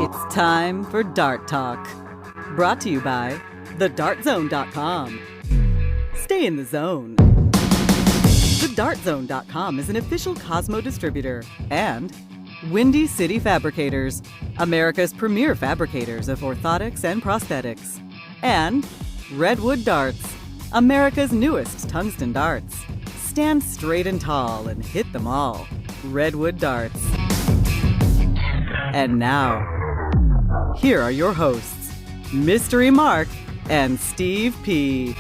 It's time for Dart Talk. Brought to you by thedartzone.com. Stay in the zone. Thedartzone.com is an official Cosmo distributor and Windy City Fabricators, America's premier fabricators of orthotics and prosthetics. And Redwood Darts, America's newest tungsten darts. Stand straight and tall and hit them all. Redwood Darts. And now, here are your hosts, Mystery Mark and Steve P.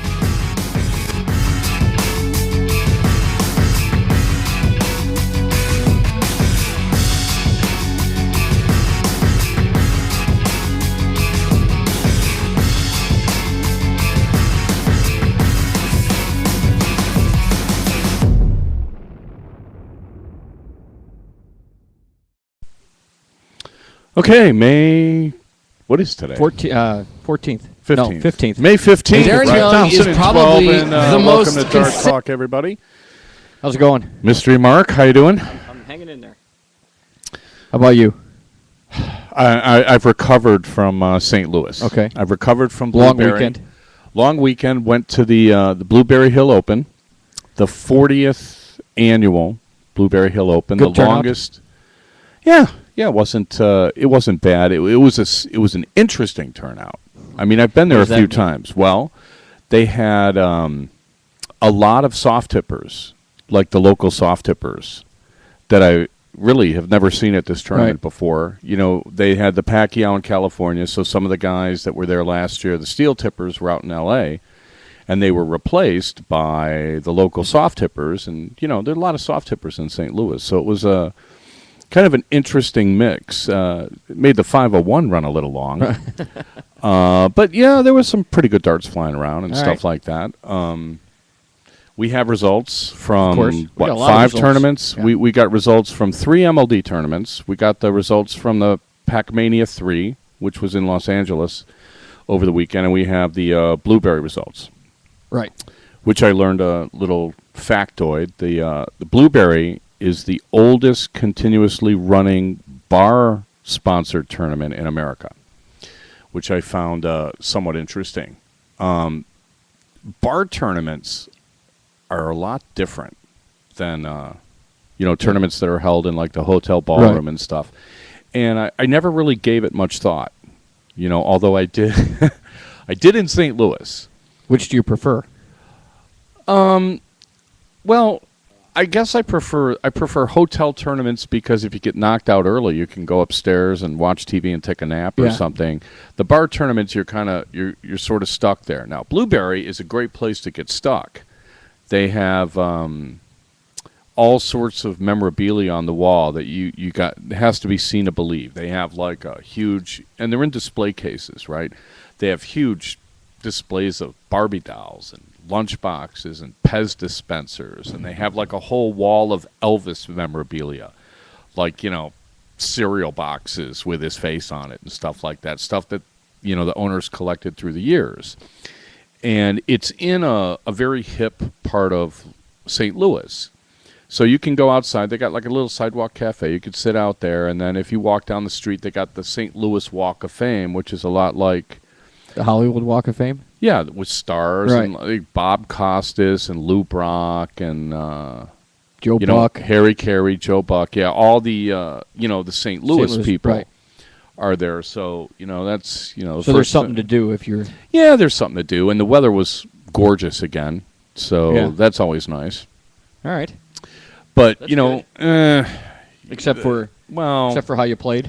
Okay, what is today? 14th. 15th. No, 15th. May 15th. Darren Young Thompson is and probably 12, and, the most welcome to Dark Talk, everybody. How's it going? Mystery Mark, how you doing? I'm hanging in there. How about you? I've recovered from St. Louis. Okay. I've recovered from Blueberry. Long weekend. Long weekend. Went to the Blueberry Hill Open, the 40th annual Blueberry Hill Open, Good the turnout. longest. Yeah, it wasn't bad. It was an interesting turnout. I mean, I've been there a few times. Well, they had a lot of soft tippers, like the local soft tippers, that I really have never seen at this tournament before. You know, they had the Pacmania in California, so some of the guys that were there last year, the steel tippers, were out in L.A., and they were replaced by the local soft tippers. And, you know, there are a lot of soft tippers in St. Louis, so it was a kind of an interesting mix. It made the 501 run a little long. But, yeah, there was some pretty good darts flying around and stuff like that. We have results from, 5 tournaments? Yeah. We got results from 3 MLD tournaments. We got the results from the Pacmania 3, which was in Los Angeles over the weekend, and we have the Blueberry results. Right. Which I learned a little factoid. The Blueberry is the oldest continuously running bar-sponsored tournament in America, which I found somewhat interesting. Bar tournaments are a lot different than tournaments that are held in like the hotel ballroom and stuff. And I never really gave it much thought, although I did. I did in St. Louis. Which do you prefer? Well, I guess I prefer hotel tournaments because if you get knocked out early, you can go upstairs and watch TV and take a nap or something. The bar tournaments, you're sort of stuck there. Now, Blueberry is a great place to get stuck. They have all sorts of memorabilia on the wall that you got. It has to be seen to believe. They have like a huge, and they're in display cases, right? They have huge displays of Barbie dolls and lunch boxes and Pez dispensers, and they have like a whole wall of Elvis memorabilia, like cereal boxes with his face on it and stuff like that, stuff that the owners collected through the years. And it's in a very hip part of St. Louis, so you can go outside. They got like a little sidewalk cafe. You could sit out there, and then if you walk down the street, they got the St. Louis Walk of Fame, which is a lot like the Hollywood Walk of Fame? Yeah, with stars and like Bob Costas and Lou Brock and Joe Buck, Harry Carey, Joe Buck. Yeah, all the the St. Louis people are there. So that's so there's something to do if you're. Yeah, there's something to do, and the weather was gorgeous again, so that's always nice. All right, but that's except for how you played.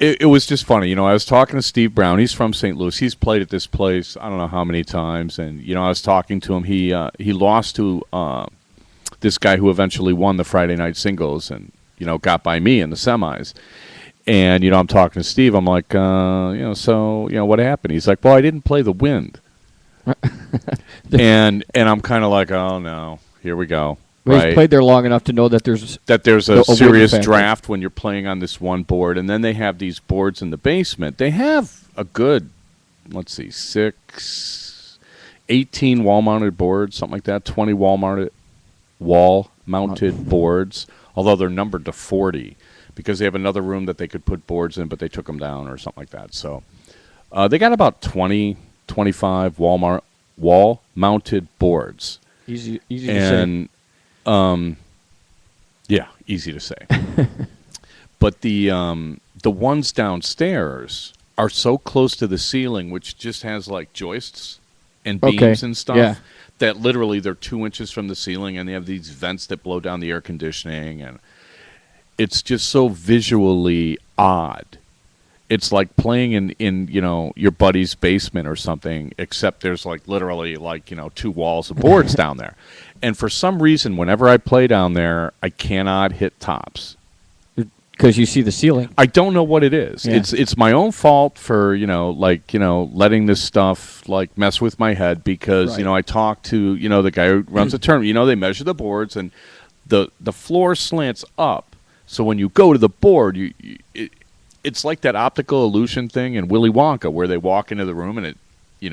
It was just funny. I was talking to Steve Brown. He's from St. Louis. He's played at this place I don't know how many times. And, I was talking to him. He lost to this guy who eventually won the Friday night singles and, got by me in the semis. And, I'm talking to Steve. I'm like, what happened? He's like, well, I didn't play the wind. and I'm kind of like, oh, no, here we go. Well, he's played there long enough to know that there's a serious draft when you're playing on this one board, and then they have these boards in the basement. They have a good, 18 wall-mounted boards, something like that, 20 wall-mounted boards, although they're numbered to 40 because they have another room that they could put boards in, but they took them down or something like that. So they got about 20, 25 wall-mounted boards. Easy to say. And, yeah, easy to say. But the ones downstairs are so close to the ceiling, which just has like joists and beams and stuff, that literally they're 2 inches from the ceiling, and they have these vents that blow down the air conditioning, and it's just so visually odd. It's like playing in your buddy's basement or something, except there's like literally like 2 walls of boards down there. And for some reason, whenever I play down there, I cannot hit tops. Because you see the ceiling. I don't know what it is. Yeah. It's my own fault for letting this stuff like mess with my head because I talked to the guy who runs the tournament. They measure the boards and the floor slants up, so when you go to the board, it's like that optical illusion thing in Willy Wonka where they walk into the room and it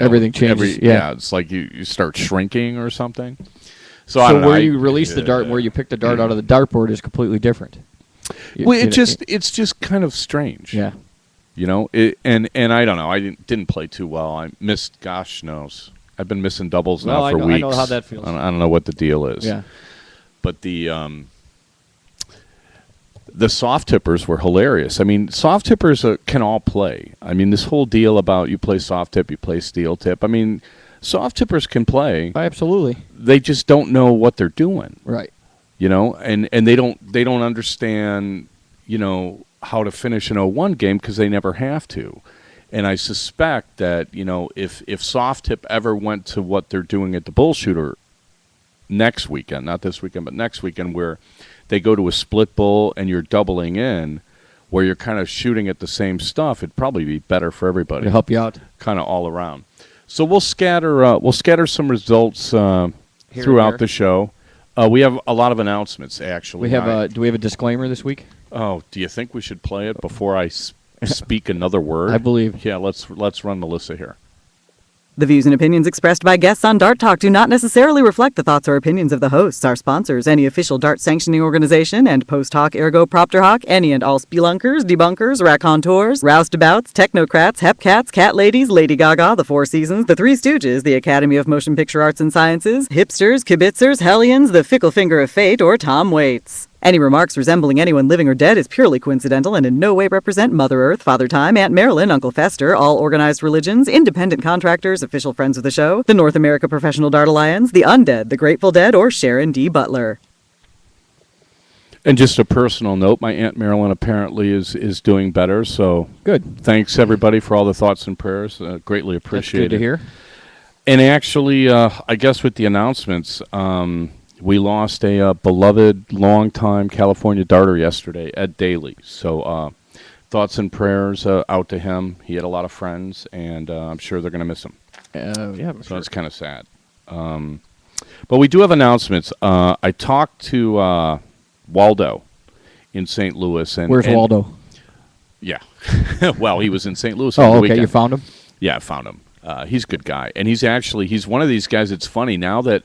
everything changes. It's like you start shrinking or something. So I don't know. Where you release the dart, where you pick the dart out of the dartboard is completely different. It's just kind of strange. Yeah. And I don't know. I didn't play too well. I missed, gosh knows. I've been missing doubles now for weeks. I know how that feels. I don't know what the deal is. Yeah. But the soft tippers were hilarious. I mean, soft tippers can all play. I mean, this whole deal about you play soft tip, you play steel tip. I mean, soft tippers can play. Absolutely. They just don't know what they're doing. Right. And they don't understand, how to finish an 0-1 game because they never have to. And I suspect that, if soft tip ever went to what they're doing at the bullshooter next weekend, not this weekend, but next weekend, where they go to a split bull and you're doubling in, where you're kind of shooting at the same stuff, it'd probably be better for everybody. It'll help you out. Kind of all around. So we'll scatter some results throughout the show. We have a lot of announcements, actually. Do we have a disclaimer this week? Oh, do you think we should play it before I speak another word? I believe. Yeah, let's run Melissa here. The views and opinions expressed by guests on Dart Talk do not necessarily reflect the thoughts or opinions of the hosts, our sponsors, any official Dart sanctioning organization, and post hoc ergo propter hoc, any and all spelunkers, debunkers, raconteurs, roustabouts, technocrats, hepcats, cat ladies, Lady Gaga, the Four Seasons, the Three Stooges, the Academy of Motion Picture Arts and Sciences, hipsters, kibitzers, hellions, the fickle finger of fate, or Tom Waits. Any remarks resembling anyone living or dead is purely coincidental and in no way represent Mother Earth, Father Time, Aunt Marilyn, Uncle Fester, all organized religions, independent contractors, official friends of the show, the North America Professional Dart Alliance, the Undead, the Grateful Dead, or Sharon D. Butler. And just a personal note, my Aunt Marilyn apparently is doing better, so good. Thanks, everybody, for all the thoughts and prayers. Greatly appreciated. That's good to hear. And actually, I guess with the announcements, we lost a beloved, long-time California darter yesterday, Ed Daly. So thoughts and prayers out to him. He had a lot of friends, and I'm sure they're going to miss him. So it's kind of sad. But we do have announcements. I talked to Waldo in St. Louis. Where's Waldo? Yeah. Well, he was in St. Louis. Oh, okay. You found him? Yeah, I found him. He's a good guy. And he's one of these guys. It's funny now that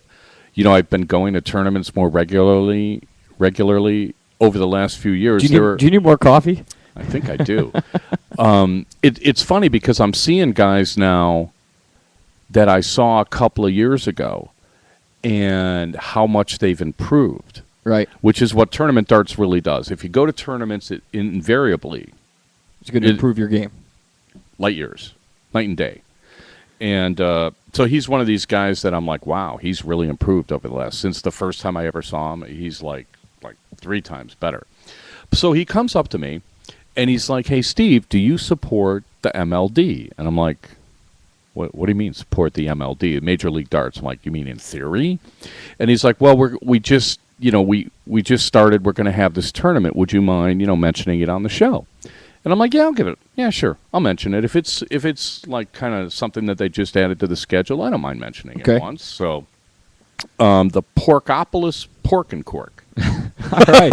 I've been going to tournaments more regularly over the last few years. Do you need more coffee? I think I do. It's funny because I'm seeing guys now that I saw a couple of years ago and how much they've improved. Right. Which is what tournament darts really does. If you go to tournaments, it invariably... It's going to improve your game. Light years. Night and day. And so he's one of these guys that I'm like, wow, he's really improved over the last... Since the first time I ever saw him, he's like 3 times better. So he comes up to me, and he's like, hey, Steve, do you support the MLD? And I'm like, what do you mean support the MLD, Major League Darts? I'm like, you mean in theory? And he's like, well, we just started. We're going to have this tournament. Would you mind, mentioning it on the show? And I'm like, yeah, I'll give it. Yeah, sure. I'll mention it. If it's like kind of something that they just added to the schedule, I don't mind mentioning it once. So the Porkopolis Pork and Cork. All right.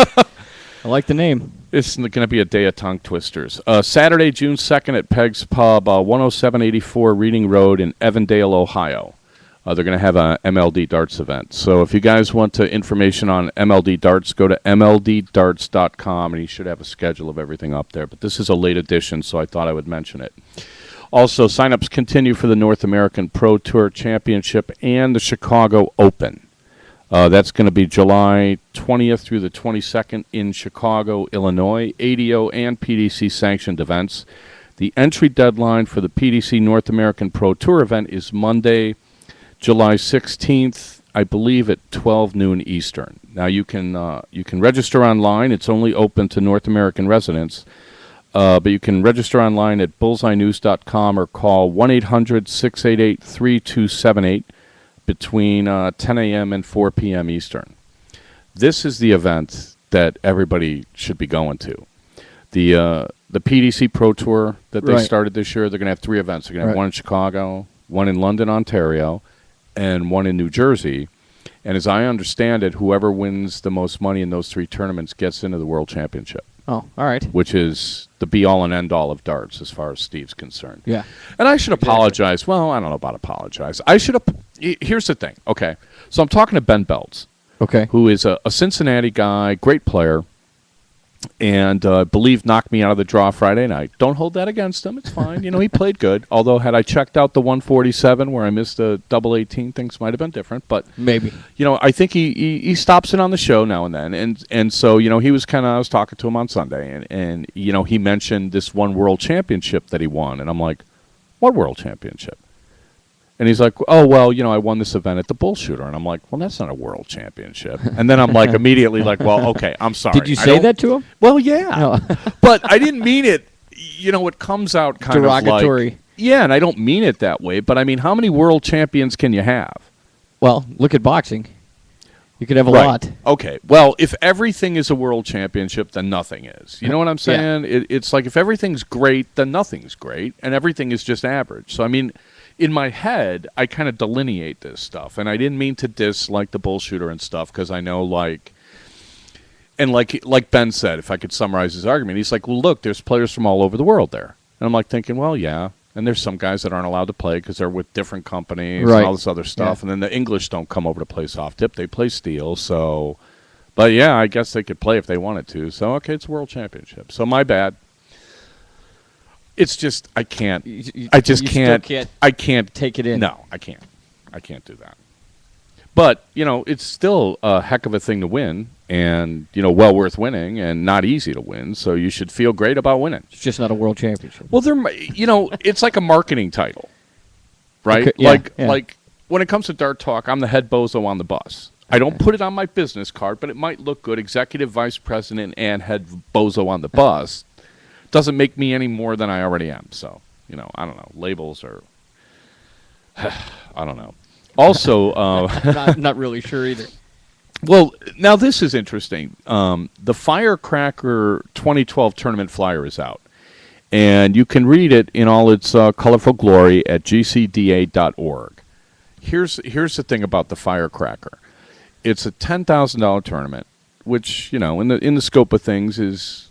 I like the name. It's going to be a day of tongue twisters. Saturday, June 2nd at Peg's Pub, 10784 Reading Road in Evandale, Ohio. They're going to have a MLD Darts event. So if you guys want information on MLD Darts, go to mlddarts.com, and you should have a schedule of everything up there. But this is a late edition, so I thought I would mention it. Also, sign-ups continue for the North American Pro Tour Championship and the Chicago Open. That's going to be July 20th through the 22nd in Chicago, Illinois, ADO and PDC sanctioned events. The entry deadline for the PDC North American Pro Tour event is Monday, July 16th, I believe at 12 noon Eastern. Now you can register online. It's only open to North American residents, but you can register online at bullseyenews.com or call 1-800-688-3278 between 10 a.m. and 4 p.m. Eastern. This is the event that everybody should be going to. The PDC Pro Tour that they started this year, they're going to have 3 events. They're going to have one in Chicago, one in London, Ontario, and one in New Jersey. And as I understand it, whoever wins the most money in those 3 tournaments gets into the World Championship. Oh, all right. Which is the be-all and end-all of darts as far as Steve's concerned. Yeah. And I should apologize. Well, I don't know about apologize. Here's the thing. Okay. So I'm talking to Ben Belts. Okay. Who is a Cincinnati guy, great player, and I believe knocked me out of the draw Friday night. Don't hold that against him. It's fine. He played good. Although had I checked out the 147 where I missed a double 18, things might have been different. But maybe. I think he stops in on the show now and then. And so, he was I was talking to him on Sunday, and he mentioned this one world championship that he won. And I'm like, what world championship? And he's like, oh, well, I won this event at the Bullshooter. And I'm like, well, that's not a world championship. And then I'm like, immediately like, well, okay, I'm sorry. Did you say that to him? Well, yeah. No. But I didn't mean it. It comes out kind derogatory. Of like, yeah, and I don't mean it that way. But, I mean, how many world champions can you have? Well, look at boxing. You could have a lot. Okay. Well, if everything is a world championship, then nothing is. You know what I'm saying? Yeah. It's like if everything's great, then nothing's great, and everything is just average. So, I mean, in my head, I kind of delineate this stuff, and I didn't mean to diss like the Bullshooter and stuff because I know like Ben said, if I could summarize his argument, he's like, well, look, there's players from all over the world there, and I'm like thinking, well, yeah, and there's some guys that aren't allowed to play because they're with different companies and all this other stuff, and then the English don't come over to play soft tip, they play steel, so, but yeah, I guess they could play if they wanted to, so okay, it's a world championship, so my bad. It's just I can't. I just can't. I can't take it in. No, I can't. I can't do that. But it's still a heck of a thing to win, and well worth winning, and not easy to win. So you should feel great about winning. It's just not a world championship. Well, it's like a marketing title, right? Okay, like when it comes to Dart Talk, I'm the head bozo on the bus. I don't put it on my business card, but it might look good. Executive vice president and head bozo on the bus. Doesn't make me any more than I already am. So, I don't know. Labels are, I don't know. Also, not really sure either. Well, now this is interesting. The Firecracker 2012 tournament flyer is out, and you can read it in all its colorful glory at gcda.org. Here's the thing about the Firecracker. It's a $10,000 tournament, which in the scope of things is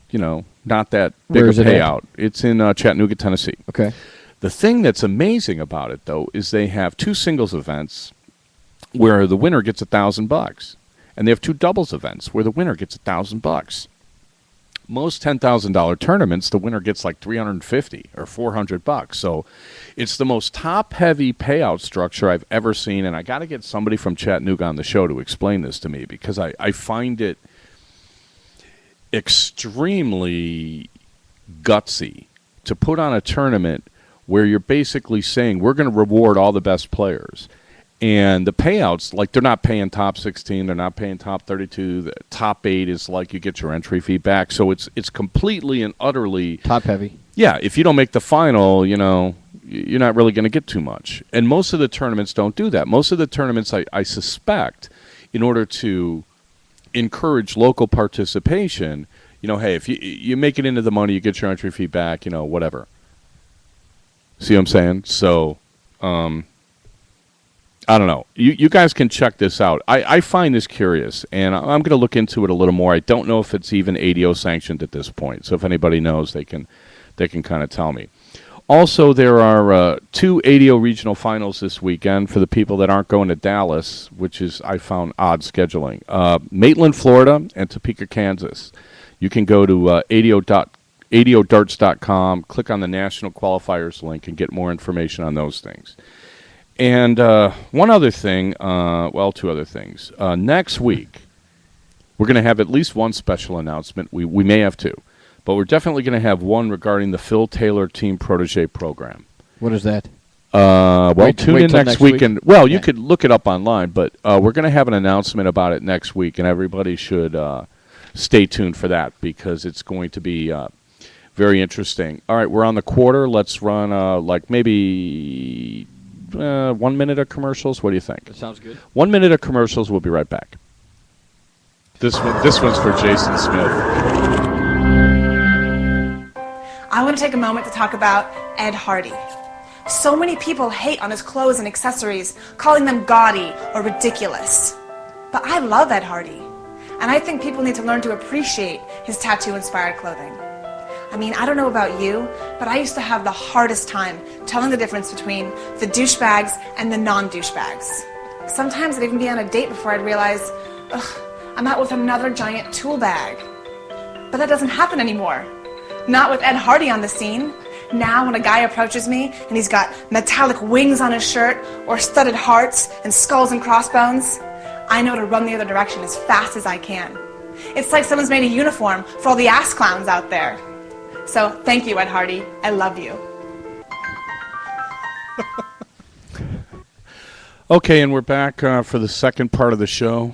not that big a payout. It's in Chattanooga, Tennessee. Okay. The thing that's amazing about it, though, is they have 2 singles events where the winner gets $1,000, and they have 2 doubles events where the winner gets $1,000. Most $10,000 tournaments, the winner gets like $350 or $400. So it's the most top-heavy payout structure I've ever seen, and I got to get somebody from Chattanooga on the show to explain this to me because I find it extremely gutsy to put on a tournament where you're basically saying we're going to reward all the best players, and the payouts, like, they're not paying top 16, they're not paying top 32, the top 8 is like you get your entry fee back, so it's completely and utterly top heavy. Yeah, if you don't make the final, you're not really going to get too much, and most of the tournaments don't do that. Most of the tournaments, I suspect, in order to encourage local participation, hey, if you make it into the money, you get your entry fee back, whatever. See what I'm saying? So, I don't know. You guys can check this out. I find this curious, and I'm going to look into it a little more. I don't know if it's even ADO sanctioned at this point, so if anybody knows, they can kind of tell me. Also, there are 2 ADO regional finals this weekend for the people that aren't going to Dallas, which is, I found, odd scheduling. Maitland, Florida, and Topeka, Kansas. You can go to ADOdarts.com, click on the national qualifiers link, and get more information on those things. And one other thing, well, 2 other things. Next week, we're going to have at least one special announcement. We may have 2. But we're definitely going to have one regarding the Phil Taylor Team Protege Program. What is that? Tune in next week. And, you could look it up online, but we're going to have an announcement about it next week, and everybody should stay tuned for that because it's going to be very interesting. All right, we're on the quarter. Let's run maybe 1 minute of commercials. What do you think? That sounds good. 1 minute of commercials. We'll be right back. This one's for Jason Smith. I want to take a moment to talk about Ed Hardy. So many people hate on his clothes and accessories, calling them gaudy or ridiculous. But I love Ed Hardy, and I think people need to learn to appreciate his tattoo-inspired clothing. I mean, I don't know about you, but I used to have the hardest time telling the difference between the douchebags and the non-douchebags. Sometimes I'd even be on a date before I'd realize, I'm out with another giant tool bag. But that doesn't happen anymore. Not with Ed Hardy on the scene. Now when a guy approaches me and he's got metallic wings on his shirt or studded hearts and skulls and crossbones, I know to run the other direction as fast as I can. It's like someone's made a uniform for all the ass clowns out there. So thank you, Ed Hardy. I love you. Okay, and we're back for the second part of the show.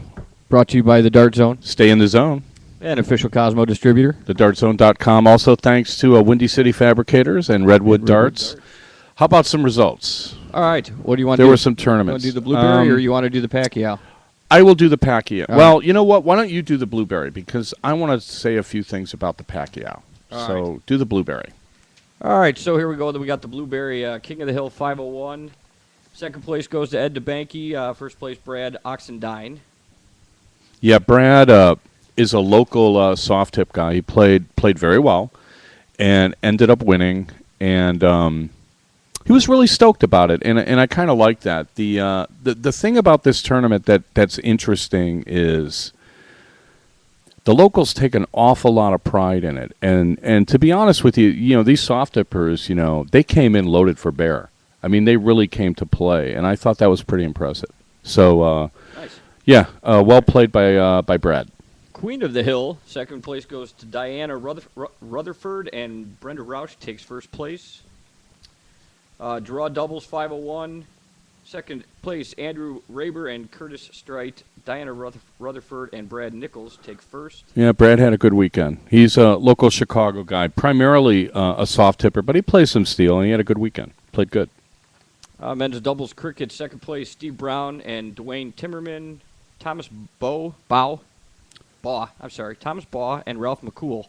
Brought to you by the Dart Zone. Stay in the zone. An official Cosmo distributor. TheDartZone.com. Also, thanks to Windy City Fabricators and Redwood Darts. How about some results? All right. What do you want to do? There were some tournaments. You want to do the Blueberry or you want to do the Pacquiao? I will do the Pacquiao. All right. You know what? Why don't you do the Blueberry? Because I want to say a few things about the Pacquiao. So do the Blueberry. All right. So here we go. We got the Blueberry King of the Hill 501. Second place goes to Ed DeBanke. First place, Brad Oxendine. Yeah, Brad is a local soft tip guy. He played very well and ended up winning, and he was really stoked about it, and I kind of like that. The thing about this tournament that's interesting is the locals take an awful lot of pride in it, and to be honest with you, these soft tippers, they came in loaded for bear. I mean, they really came to play, and I thought that was pretty impressive. So, nice. Yeah, well played by Brad. Queen of the Hill, second place goes to Diana Rutherford, and Brenda Rausch takes first place. Draw doubles 501. Second place, Andrew Raber and Curtis Strite. Diana Rutherford and Brad Nichols take first. Yeah, Brad had a good weekend. He's a local Chicago guy, primarily a soft tipper, but he plays some steel, and he had a good weekend. Played good. Men's doubles cricket, second place, Steve Brown and Dwayne Timmerman. Thomas Baugh and Ralph McCool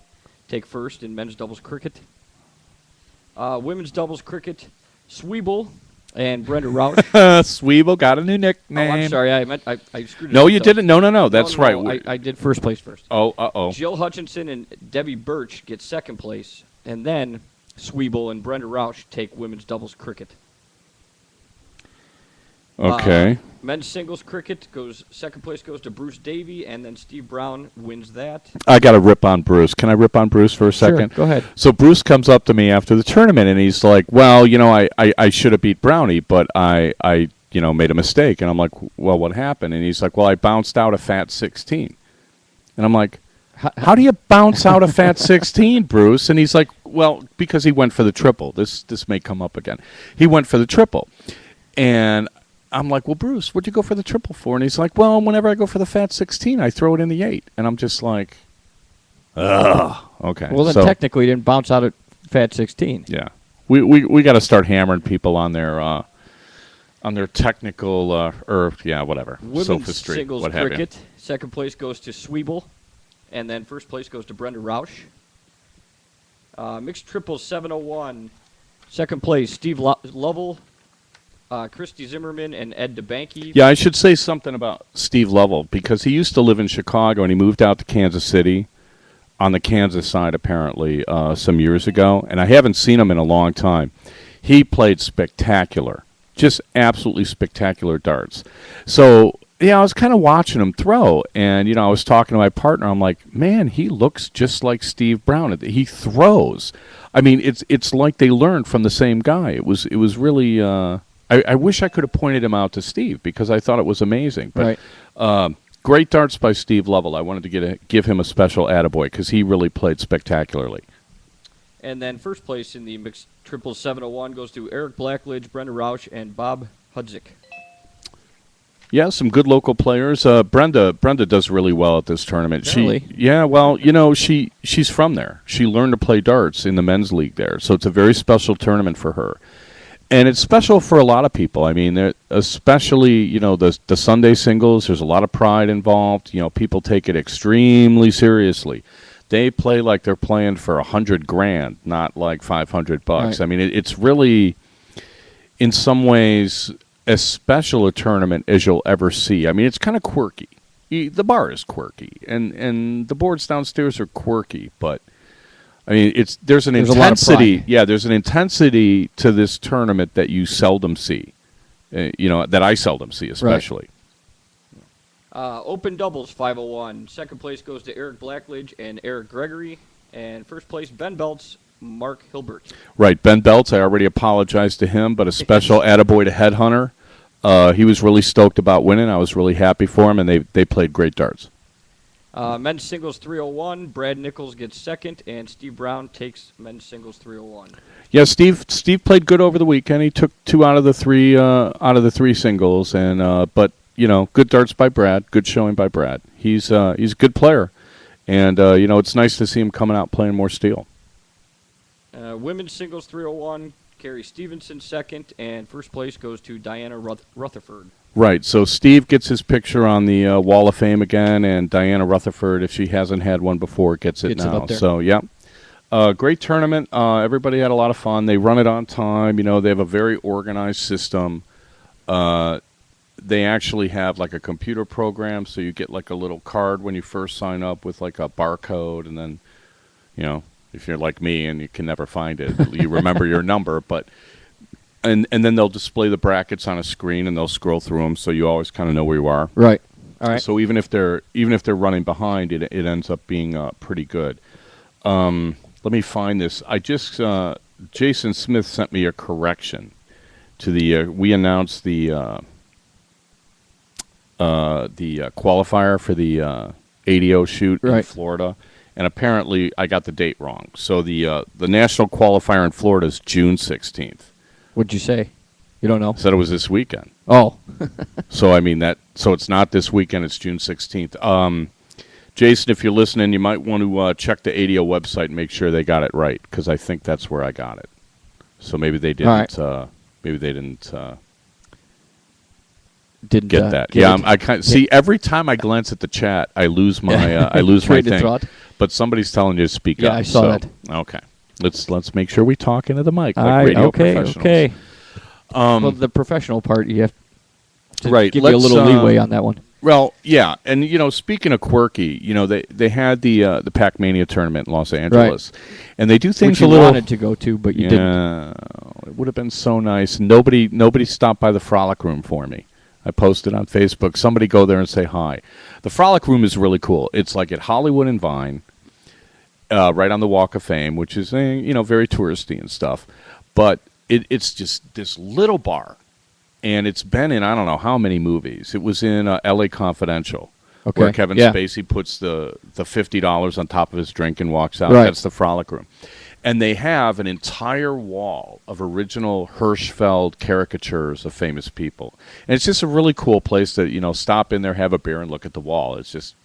take first in men's doubles cricket. Women's doubles cricket, Sweeble and Brenda Rausch. Sweeble got a new nickname. Oh, I'm sorry. I screwed it No, up, you didn't. No. That's right. I did first place first. Oh. Jill Hutchinson and Debbie Birch get second place. And then Sweeble and Brenda Rausch take women's doubles cricket. Okay. Men's singles cricket second place goes to Bruce Davey, and then Steve Brown wins that. I got to rip on Bruce. Can I rip on Bruce for a second? Sure, go ahead. So Bruce comes up to me after the tournament, and he's like, well, I should have beat Brownie, but I made a mistake. And I'm like, well, what happened? And he's like, well, I bounced out a fat 16. And I'm like, how do you bounce out a fat 16, Bruce? And he's like, well, because he went for the triple. This may come up again. He went for the triple. And I'm like, well, Bruce, what'd you go for the triple for? And he's like, well, whenever I go for the fat 16, I throw it in the 8. And I'm just like, ugh. Okay. Well, then technically you didn't bounce out at fat 16. Yeah. We got to start hammering people on their technical, whatever. Women's sophistry, singles what have cricket, second place goes to Sweeble, and then first place goes to Brenda Rausch. Mixed triples 701, second place Steve Lovell, Christy Zimmerman, and Ed DeBanke. Yeah, I should say something about Steve Lovell, because he used to live in Chicago, and he moved out to Kansas City. on the Kansas side apparently some years ago, and I haven't seen him in a long time. He played spectacular, just absolutely spectacular darts. So yeah, I was kind of watching him throw, and I was talking to my partner. I'm like, man, he looks just like Steve Brown. He throws. I mean, it's like they learned from the same guy. It was really. I wish I could have pointed him out to Steve because I thought it was amazing. But great darts by Steve Lovell. I wanted to give him a special attaboy because he really played spectacularly. And then first place in the mixed triple 701 goes to Eric Blackledge, Brenda Rausch, and Bob Hudzik. Yeah, some good local players. Brenda does really well at this tournament. Really? She's from there. She learned to play darts in the men's league there, so it's a very special tournament for her. And it's special for a lot of people. I mean, especially the Sunday singles. There's a lot of pride involved. People take it extremely seriously. They play like they're playing for $100,000, not like $500. Right. I mean, it's really, in some ways, as special a tournament as you'll ever see. I mean, it's kind of quirky. The bar is quirky, and the boards downstairs are quirky, but I mean, there's an intensity. Yeah, there's an intensity to this tournament that you seldom see. That I seldom see, especially. Right. Open doubles 501. Second place goes to Eric Blackledge and Eric Gregory, and first place Ben Belts, Mark Hilbert. Right, Ben Belts. I already apologized to him, but a special attaboy to Headhunter. He was really stoked about winning. I was really happy for him, and they played great darts. Men's singles 301, Brad Nichols gets second, and Steve Brown takes men's singles 301. Yeah, Steve played good over the weekend. He took 2 out of the 3 singles, and but good darts by Brad, good showing by Brad. He's a good player, and it's nice to see him coming out playing more steel. Women's singles 301, Carrie Stevenson second, and first place goes to Diana Rutherford. Right, so Steve gets his picture on the Wall of Fame again, and Diana Rutherford, if she hasn't had one before, gets it now. Up there. So, yeah. Great tournament. Everybody had a lot of fun. They run it on time. They have a very organized system. They actually have like a computer program, so you get like a little card when you first sign up with like a barcode, and then, if you're like me and you can never find it, you remember your number, but... And then they'll display the brackets on a screen, and they'll scroll through them, so you always kind of know where you are. Right. All right. So even if they're running behind, it ends up being pretty good. Let me find this. I just Jason Smith sent me a correction to the. We announced the qualifier for the ADO shoot in Florida, and apparently I got the date wrong. So the national qualifier in Florida is June 16th. What'd you say? You don't know? Said it was this weekend. Oh. So, I mean, so it's not this weekend. It's June 16th. Jason, if you're listening, you might want to check the ADO website and make sure they got it right, because I think that's where I got it. So maybe they didn't. Maybe they didn't get that. Yeah, I kind see every time I glance at the chat, I lose my I lose my thing. Thought. But somebody's telling you to speak up. Yeah, I saw that. Okay. Let's make sure we talk into the mic like radio professionals. Okay. Well, the professional part, you have to give you a little leeway on that one. Well, yeah, and speaking of quirky, they had the Pacmania tournament in Los Angeles, and they do things which you a little. Wanted to go to, but you didn't. It would have been so nice. Nobody stopped by the Frolic Room for me. I posted on Facebook. Somebody go there and say hi. The Frolic Room is really cool. It's like at Hollywood and Vine. Right on the Walk of Fame, which is very touristy and stuff, but it's just this little bar, and it's been in I don't know how many movies. It was in L.A. Confidential, where Kevin Spacey puts the $50 on top of his drink and walks out. Right. That's the Frolic Room, and they have an entire wall of original Hirschfeld caricatures of famous people, and it's just a really cool place to stop in there, have a beer, and look at the wall. It's just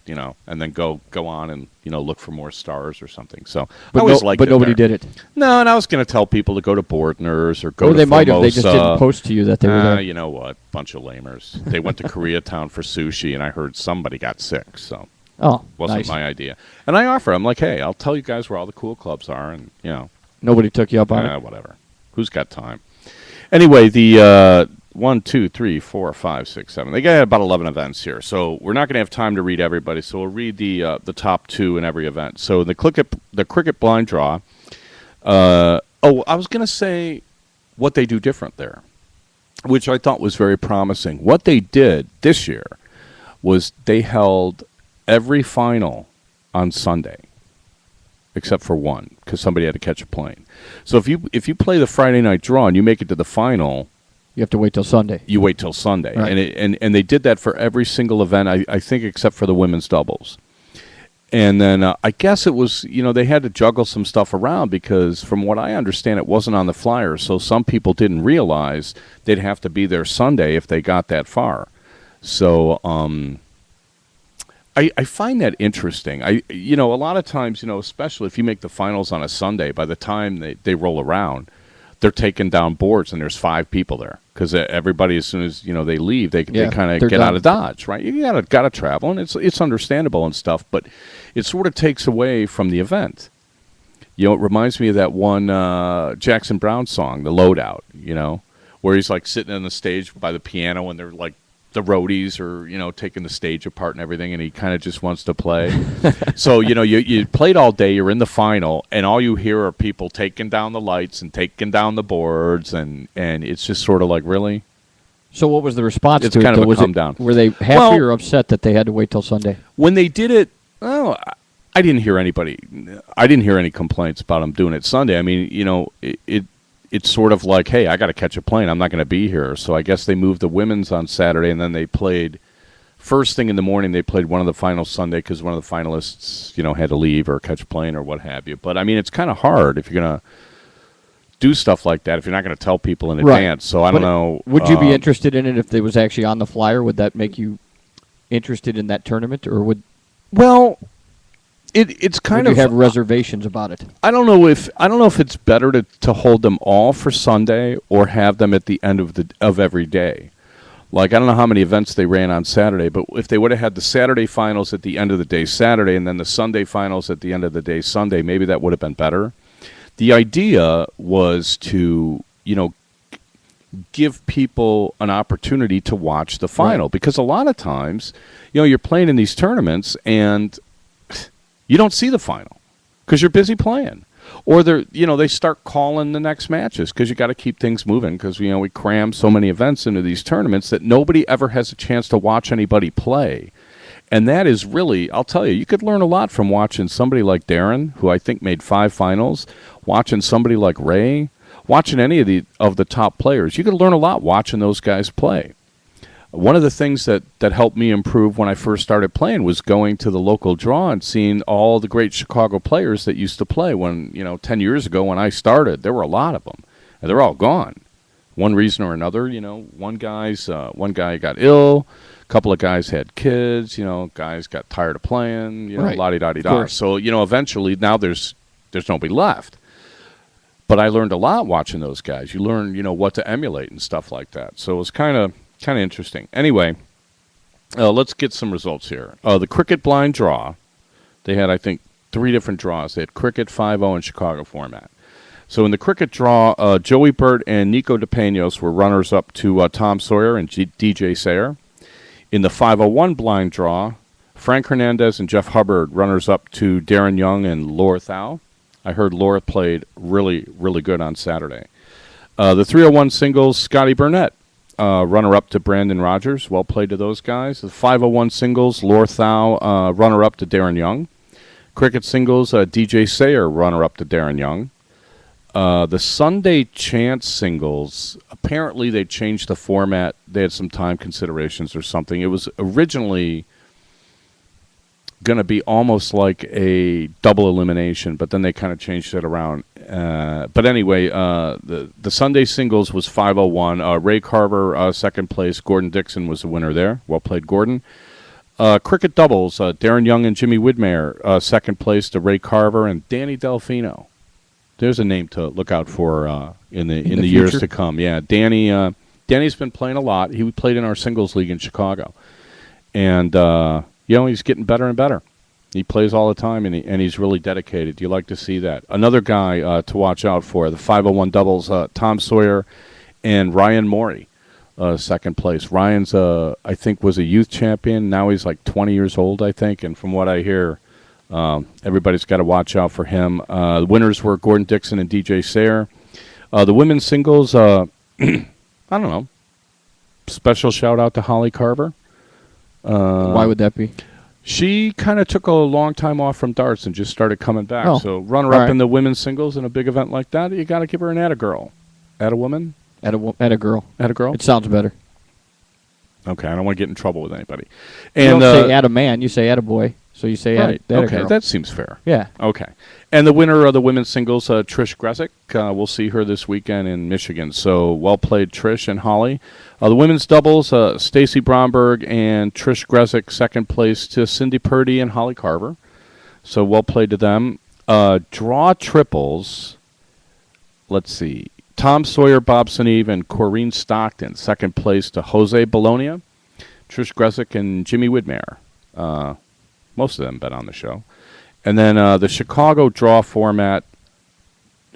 and then go on and look for more stars or something. So I always liked it. But nobody did it. No, and I was going to tell people to go to Bordner's or go to they might have. They Formosa. just didn't post to you that they were there. You know what? Bunch of lamers. They went to Koreatown for sushi, and I heard somebody got sick. So wasn't my idea. And I offer. I'm like, hey, I'll tell you guys where all the cool clubs are, and nobody took you up on it. Whatever. Who's got time? Anyway, 1, 2, 3, 4, 5, 6, 7. They got about 11 events here, so we're not going to have time to read everybody. So we'll read the top 2 in every event. So the cricket blind draw. I was going to say what they do different there, which I thought was very promising. What they did this year was they held every final on Sunday, except for one, because somebody had to catch a plane. So if you play the Friday night draw and you make it to the final, you have to wait till Sunday. You wait till Sunday, right. and they did that for every single event. I think except for the women's doubles. And then I guess it was, they had to juggle some stuff around because from what I understand, it wasn't on the flyer. So some people didn't realize they'd have to be there Sunday if they got that far. So I find that interesting. A lot of times, especially if you make the finals on a Sunday, by the time they roll around, they're taking down boards and there's 5 people there because everybody, as soon as they leave, they kind of get done. out of Dodge, right? You gotta travel, and it's understandable and stuff, but it sort of takes away from the event. It reminds me of that one Jackson Browne song, "The Loadout," where he's like sitting on the stage by the piano and they're like the roadies are taking the stage apart and everything, and he kind of just wants to play. So you played all day, you're in the final, and all you hear are people taking down the lights and taking down the boards, and it's just sort of like, really. So what was the response it's to kind it? of a come down. Were they happy or upset that they had to wait till Sunday? When they did it, I didn't hear any complaints about them doing it Sunday. I mean, it's sort of like, hey, I got to catch a plane. I'm not going to be here. So I guess they moved the women's on Saturday, and then they played first thing in the morning. They played one of the finals Sunday because one of the finalists, had to leave or catch a plane or what have you. But, I mean, it's kind of hard if you're going to do stuff like that if you're not going to tell people in advance. So I don't know. Would you be interested in it if it was actually on the flyer? Would that make you interested in that tournament? Or would... Well... It's kind of you have reservations about it. I don't know if it's better to hold them all for Sunday or have them at the end of every day. Like, I don't know how many events they ran on Saturday, but if they would have had the Saturday finals at the end of the day Saturday and then the Sunday finals at the end of the day Sunday, maybe that would have been better. The idea was to, give people an opportunity to watch the final, right. Because a lot of times, you're playing in these tournaments and you don't see the final because you're busy playing, or they start calling the next matches because you got to keep things moving because we cram so many events into these tournaments that nobody ever has a chance to watch anybody play, and that is really, I'll tell you could learn a lot from watching somebody like Darren, who I think made 5 finals, watching somebody like Ray, watching any of the top players. You could learn a lot watching those guys play. One of the things that helped me improve when I first started playing was going to the local draw and seeing all the great Chicago players that used to play when, 10 years ago when I started. There were a lot of them, and they're all gone. One reason or another, one guy got ill, a couple of guys had kids, guys got tired of playing, right. La-di-da-di-da. So, eventually now there's nobody left. But I learned a lot watching those guys. You learn, what to emulate and stuff like that. So it was kind of interesting. Anyway, let's get some results here. The cricket blind draw, they had, I think, 3 different draws. They had cricket, 5-0, and Chicago format. So in the cricket draw, Joey Burt and Nico DePeños were runners-up to Tom Sawyer and DJ Sayer. In the 501 blind draw, Frank Hernandez and Jeff Hubbard, runners-up to Darren Young and Laura Thau. I heard Laura played really, really good on Saturday. The 301 singles, Scotty Burnett, runner-up to Brandon Rogers. Well played to those guys. The 501 singles, Laura Thau, runner-up to Darren Young. Cricket singles, DJ Sayer, runner-up to Darren Young. The Sunday chance singles, apparently they changed the format. They had some time considerations or something. It was originally going to be almost like a double elimination, but then they kind of changed it around. But anyway, the Sunday singles was 501. Ray Carver, second place. Gordon Dixon was the winner there. Well played, Gordon. Cricket doubles, Darren Young and Jimmy Widmer, second place to Ray Carver and Danny Delfino. There's a name to look out for in the years to come. Yeah, Danny's been playing a lot. He played in our singles league in Chicago, and he's getting better and better. He plays all the time, and he's really dedicated. You like to see that. Another guy to watch out for, the 501 doubles, Tom Sawyer and Ryan Morey. second place. Ryan's, I think, was a youth champion. Now he's like 20 years old, I think. And from what I hear, everybody's got to watch out for him. The winners were Gordon Dixon and DJ Sayre. The women's singles, I don't know. Special shout out to Holly Carver. Why would that be? She kind of took a long time off from darts and just started coming back. Oh, so runner-up right. in the women's singles in a big event like that, you got to give her an atta-girl. Atta-woman? At a girl. Atta-girl? It sounds better. Okay, I don't want to get in trouble with anybody. You And don't say at a man, you say at a boy. So you say right. at a Okay, girl. that seems fair. Yeah. Okay. And the winner of the women's singles, Trish Gresick, we'll see her this weekend in Michigan. So well played, Trish and Holly. The women's doubles, Stacy Bromberg and Trish Gresick, second place to Cindy Purdy and Holly Carver. So well played to them. Draw triples, let's see. Tom Sawyer, Bob Seneve, and Corrine Stockton, second place to Jose Bologna, Trish Gresick, and Jimmy Widmer. Most of them been on the show. And then the Chicago draw format,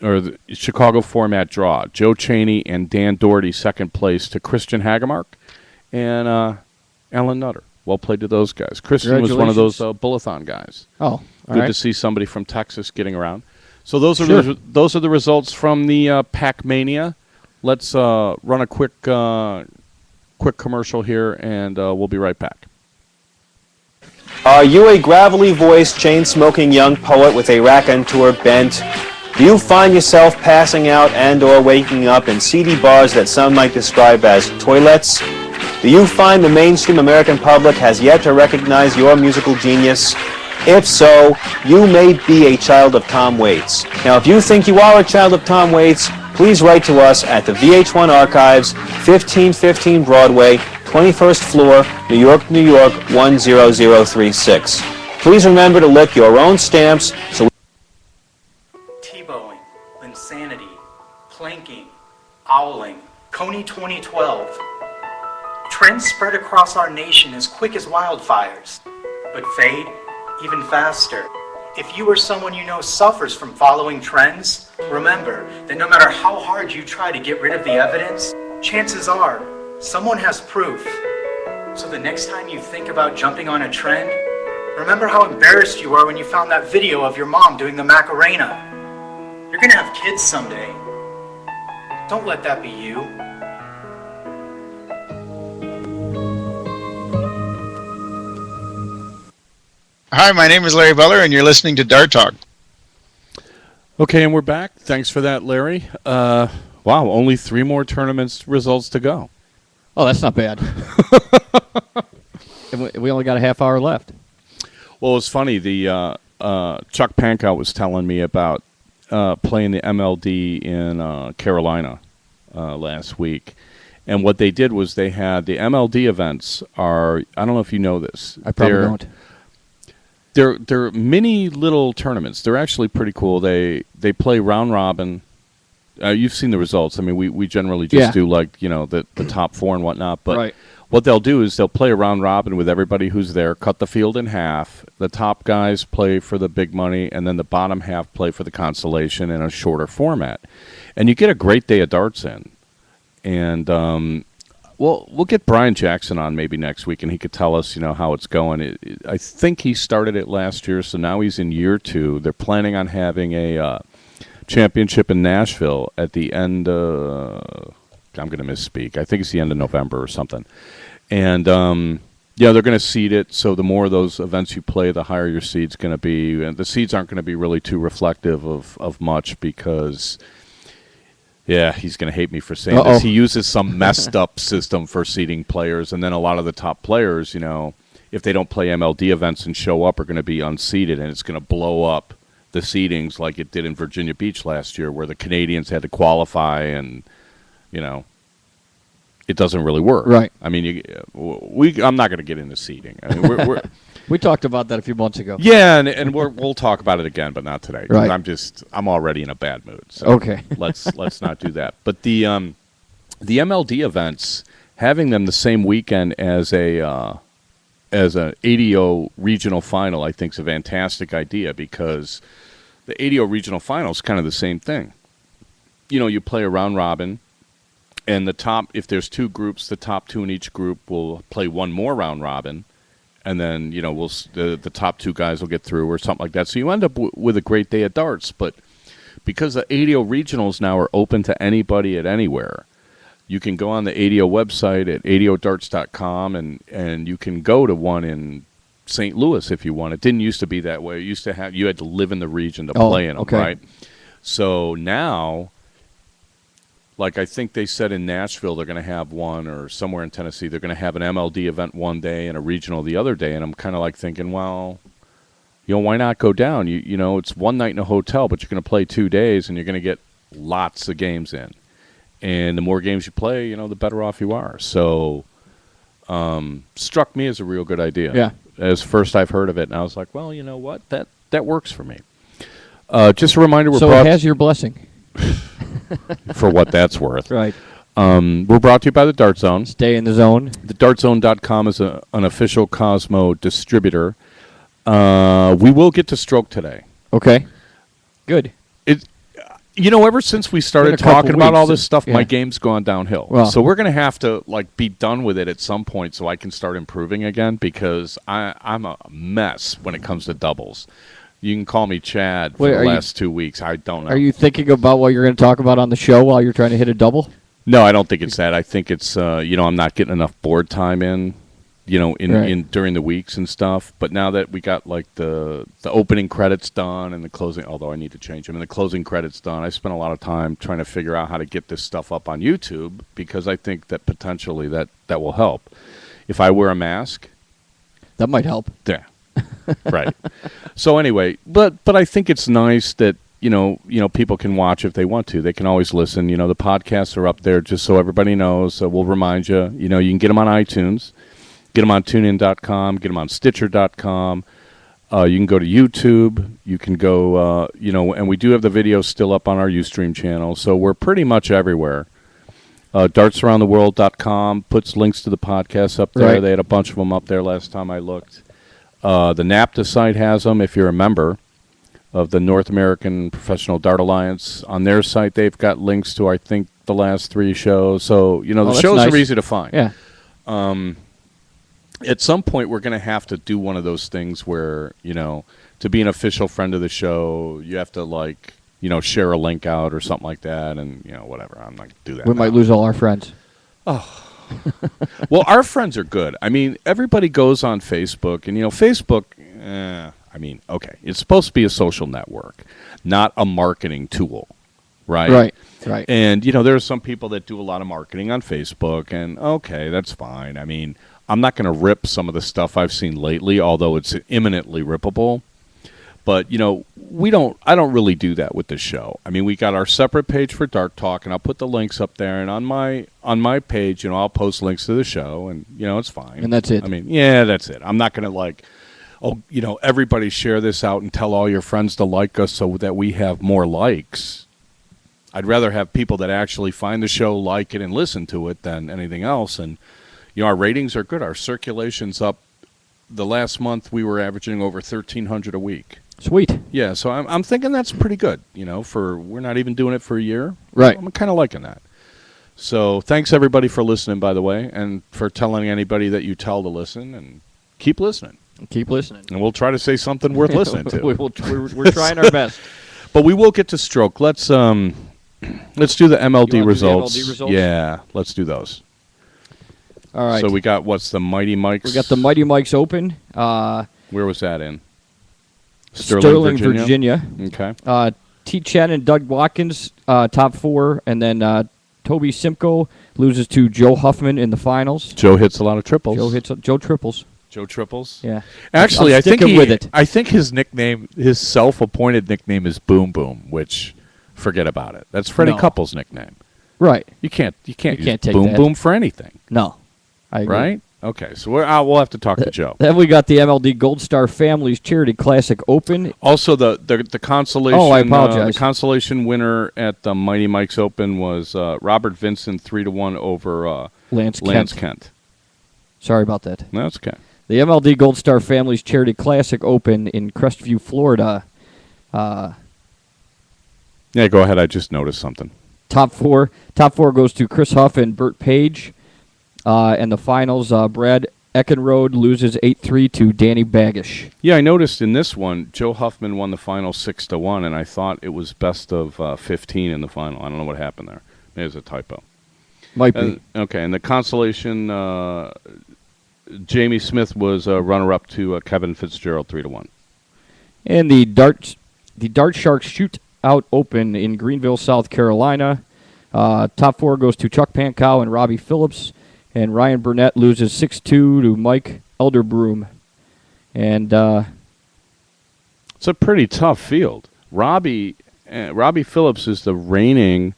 or the Chicago format draw, Joe Cheney and Dan Doherty, second place to Christian Hagemark and Alan Nutter. Well played to those guys. Christian was one of those Bullathon guys. Oh, good to see somebody from Texas getting around. So those are the results from the Pacmania. Let's run a quick commercial here, and we'll be right back. Are you a gravelly-voiced, chain-smoking young poet with a raconteur bent? Do you find yourself passing out and or waking up in seedy bars that some might describe as toilets? Do you find the mainstream American public has yet to recognize your musical genius? If so, you may be a child of Tom Waits. Now, if you think you are a child of Tom Waits, please write to us at the VH1 Archives, 1515 Broadway, 21st floor, New York, New York, 10036. Please remember to lick your own stamps so T-bowing, insanity, planking, owling, Coney 2012. Trends spread across our nation as quick as wildfires, but fade even faster. If you or someone you know suffers from following trends, remember that no matter how hard you try to get rid of the evidence, chances are someone has proof. So the next time you think about jumping on a trend, remember how embarrassed you were when you found that video of your mom doing the Macarena. You're gonna have kids someday. Don't let that be you. Hi, my name is Larry Butler, and you're listening to Dart Talk. Okay, and we're back. Thanks for that, Larry. Wow, only 3 more tournaments results to go. Oh, that's not bad. And we only got a half hour left. Well, it's funny. The Chuck Pankow was telling me about playing the MLD in Carolina last week. And what they did was they had the MLD events are, I don't know if you know this. I probably don't. They're mini little tournaments. They're actually pretty cool. They play round robin. You've seen the results. I mean, we generally just do like the top 4 and whatnot. But what they'll do is they'll play a round robin with everybody who's there. Cut the field in half. The top guys play for the big money, and then the bottom half play for the consolation in a shorter format. And you get a great day of darts in. And we'll get Brian Jackson on maybe next week, and he could tell us, how it's going. I think he started it last year, so now he's in year 2. They're planning on having a championship in Nashville at the end. I'm going to misspeak. I think it's the end of November or something. And they're going to seed it. So the more of those events you play, the higher your seed's going to be. And the seeds aren't going to be really too reflective of much because. Yeah, he's going to hate me for saying this. He uses some messed up system for seeding players, and then a lot of the top players, if they don't play MLD events and show up, are going to be unseeded, and it's going to blow up the seedings like it did in Virginia Beach last year, where the Canadians had to qualify, and it doesn't really work. Right. I mean, I'm not going to get into seeding. I mean, we're we talked about that a few months ago. Yeah, and we'll talk about it again, but not today. Right. I'm already in a bad mood. So okay. let's not do that. But the MLD events, having them the same weekend as an ADO regional final, I think is a fantastic idea because the ADO regional final is kind of the same thing. You play a round robin. And if there's two groups, the top two in each group will play one more round robin, and then the top two guys will get through or something like that. So you end up with a great day of darts. But because the ADO regionals now are open to anybody at anywhere, you can go on the ADO website at adodarts.com and you can go to one in St. Louis if you want. It didn't used to be that way. It used to you had to live in the region to play in them, right? So now, like I think they said in Nashville they're going to have one, or somewhere in Tennessee they're going to have an MLD event one day and a regional the other day, and I'm kind of like thinking, well, why not go down? It's one night in a hotel, but you're going to play 2 days and you're going to get lots of games in. And the more games you play, the better off you are. So, struck me as a real good idea. Yeah. As first I've heard of it, and I was like, well, you know what? That works for me. Just a reminder, so it has your blessing. For what that's worth. Right. We're brought to you by the Dart Zone. Stay in the zone. TheDartZone.com is an official Cosmo distributor. We will get to Stroke today. Okay. Good. Ever since we started talking about all this stuff, yeah. my game's gone downhill. Well. So we're going to have to be done with it at some point so I can start improving again, because I'm a mess when it comes to doubles. You can call me Chad for the last 2 weeks. I don't know. Are you thinking about what you're going to talk about on the show while you're trying to hit a double? No, I don't think it's that. I think it's I'm not getting enough board time in during the weeks and stuff. But now that we got the opening credits done and the closing, although I need to change them, and the closing credits done, I spent a lot of time trying to figure out how to get this stuff up on YouTube, because I think that potentially that will help. If I wear a mask, that might help. Yeah, right. So anyway, but I think it's nice that people can watch if they want to. They can always listen. The podcasts are up there, just so everybody knows. So we'll remind you. You can get them on iTunes. Get them on TuneIn.com. Get them on Stitcher.com. You can go to YouTube. You can go, and we do have the videos still up on our Ustream channel. So we're pretty much everywhere. DartsAroundTheWorld.com puts links to the podcasts up there. Right. They had a bunch of them up there last time I looked. The NAPTA site has them, if you're a member of the North American Professional Dart Alliance. On their site, they've got links to, I think, the last 3 shows. So, the shows are easy to find. Yeah. At some point, we're going to have to do one of those things where, to be an official friend of the show, you have to, share a link out or something like that, and, whatever. I'm not going to do that. We might lose all our friends. Oh. Well, our friends are good. I mean, everybody goes on Facebook, and, Facebook, okay, it's supposed to be a social network, not a marketing tool, right? Right. And, there are some people that do a lot of marketing on Facebook, and, okay, that's fine. I mean, I'm not going to rip some of the stuff I've seen lately, although it's imminently rippable. But, I don't really do that with this show. I mean, we got our separate page for Dart Talk, and I'll put the links up there. And on my page, I'll post links to the show, and, it's fine. And that's it. I mean, yeah, that's it. I'm not going to everybody share this out and tell all your friends to like us so that we have more likes. I'd rather have people that actually find the show, like it, and listen to it than anything else. And, our ratings are good. Our circulation's up. The last month, we were averaging over 1,300 a week. Sweet. Yeah, so I'm thinking that's pretty good, for we're not even doing it for a year. Right. I'm kind of liking that. So thanks, everybody, for listening, by the way, and for telling anybody that you tell to listen, and keep listening. Keep listening. And we'll try to say something worth listening to. We're trying our best. But we will get to Stroke. Let's do the MLD results. Do the MLD results? Yeah, let's do those. All right. So we got, what's the Mighty Mikes? We got the Mighty Mikes Open. Where was that in? Sterling, Virginia. Okay. T. Chen and Doug Watkins, top 4. And then Toby Simcoe loses to Joe Huffman in the finals. Joe hits a lot of triples. Joe triples. Joe Triples? Yeah. Actually, I'm I think with it. I think his nickname, his self-appointed nickname is Boom Boom, which, forget about it. That's Freddie Couples' nickname. Right. You can't use take Boom that. Boom for anything. No. I agree. Right? Okay, so we'll have to talk to Joe. Then we got the MLD Gold Star Families Charity Classic Open. Also, the consolation. Oh, I apologize. The consolation winner at the Mighty Mikes Open was Robert Vincent 3-1 over Lance Kent. Sorry about that. No, that's okay. The MLD Gold Star Families Charity Classic Open in Crestview, Florida. Yeah, go ahead. I just noticed something. top four. Top four goes to Chris Huff and Burt Page. And the finals, Brad Eckenrode loses 8-3 to Danny Baggish. Yeah, I noticed in this one, Joe Huffman won the final 6-1, and I thought it was best of 15 in the final. I don't know what happened there. Maybe it's a typo. Might be. Okay, and the consolation, Jamie Smith was a runner-up to Kevin Fitzgerald 3-1. And the Dart Sharks Shootout Open in Greenville, South Carolina. Top four goes to Chuck Pankow and Robbie Phillips. And Ryan Burnett loses 6-2 to Mike Elderbroom. And it's a pretty tough field. Robbie Phillips is the reigning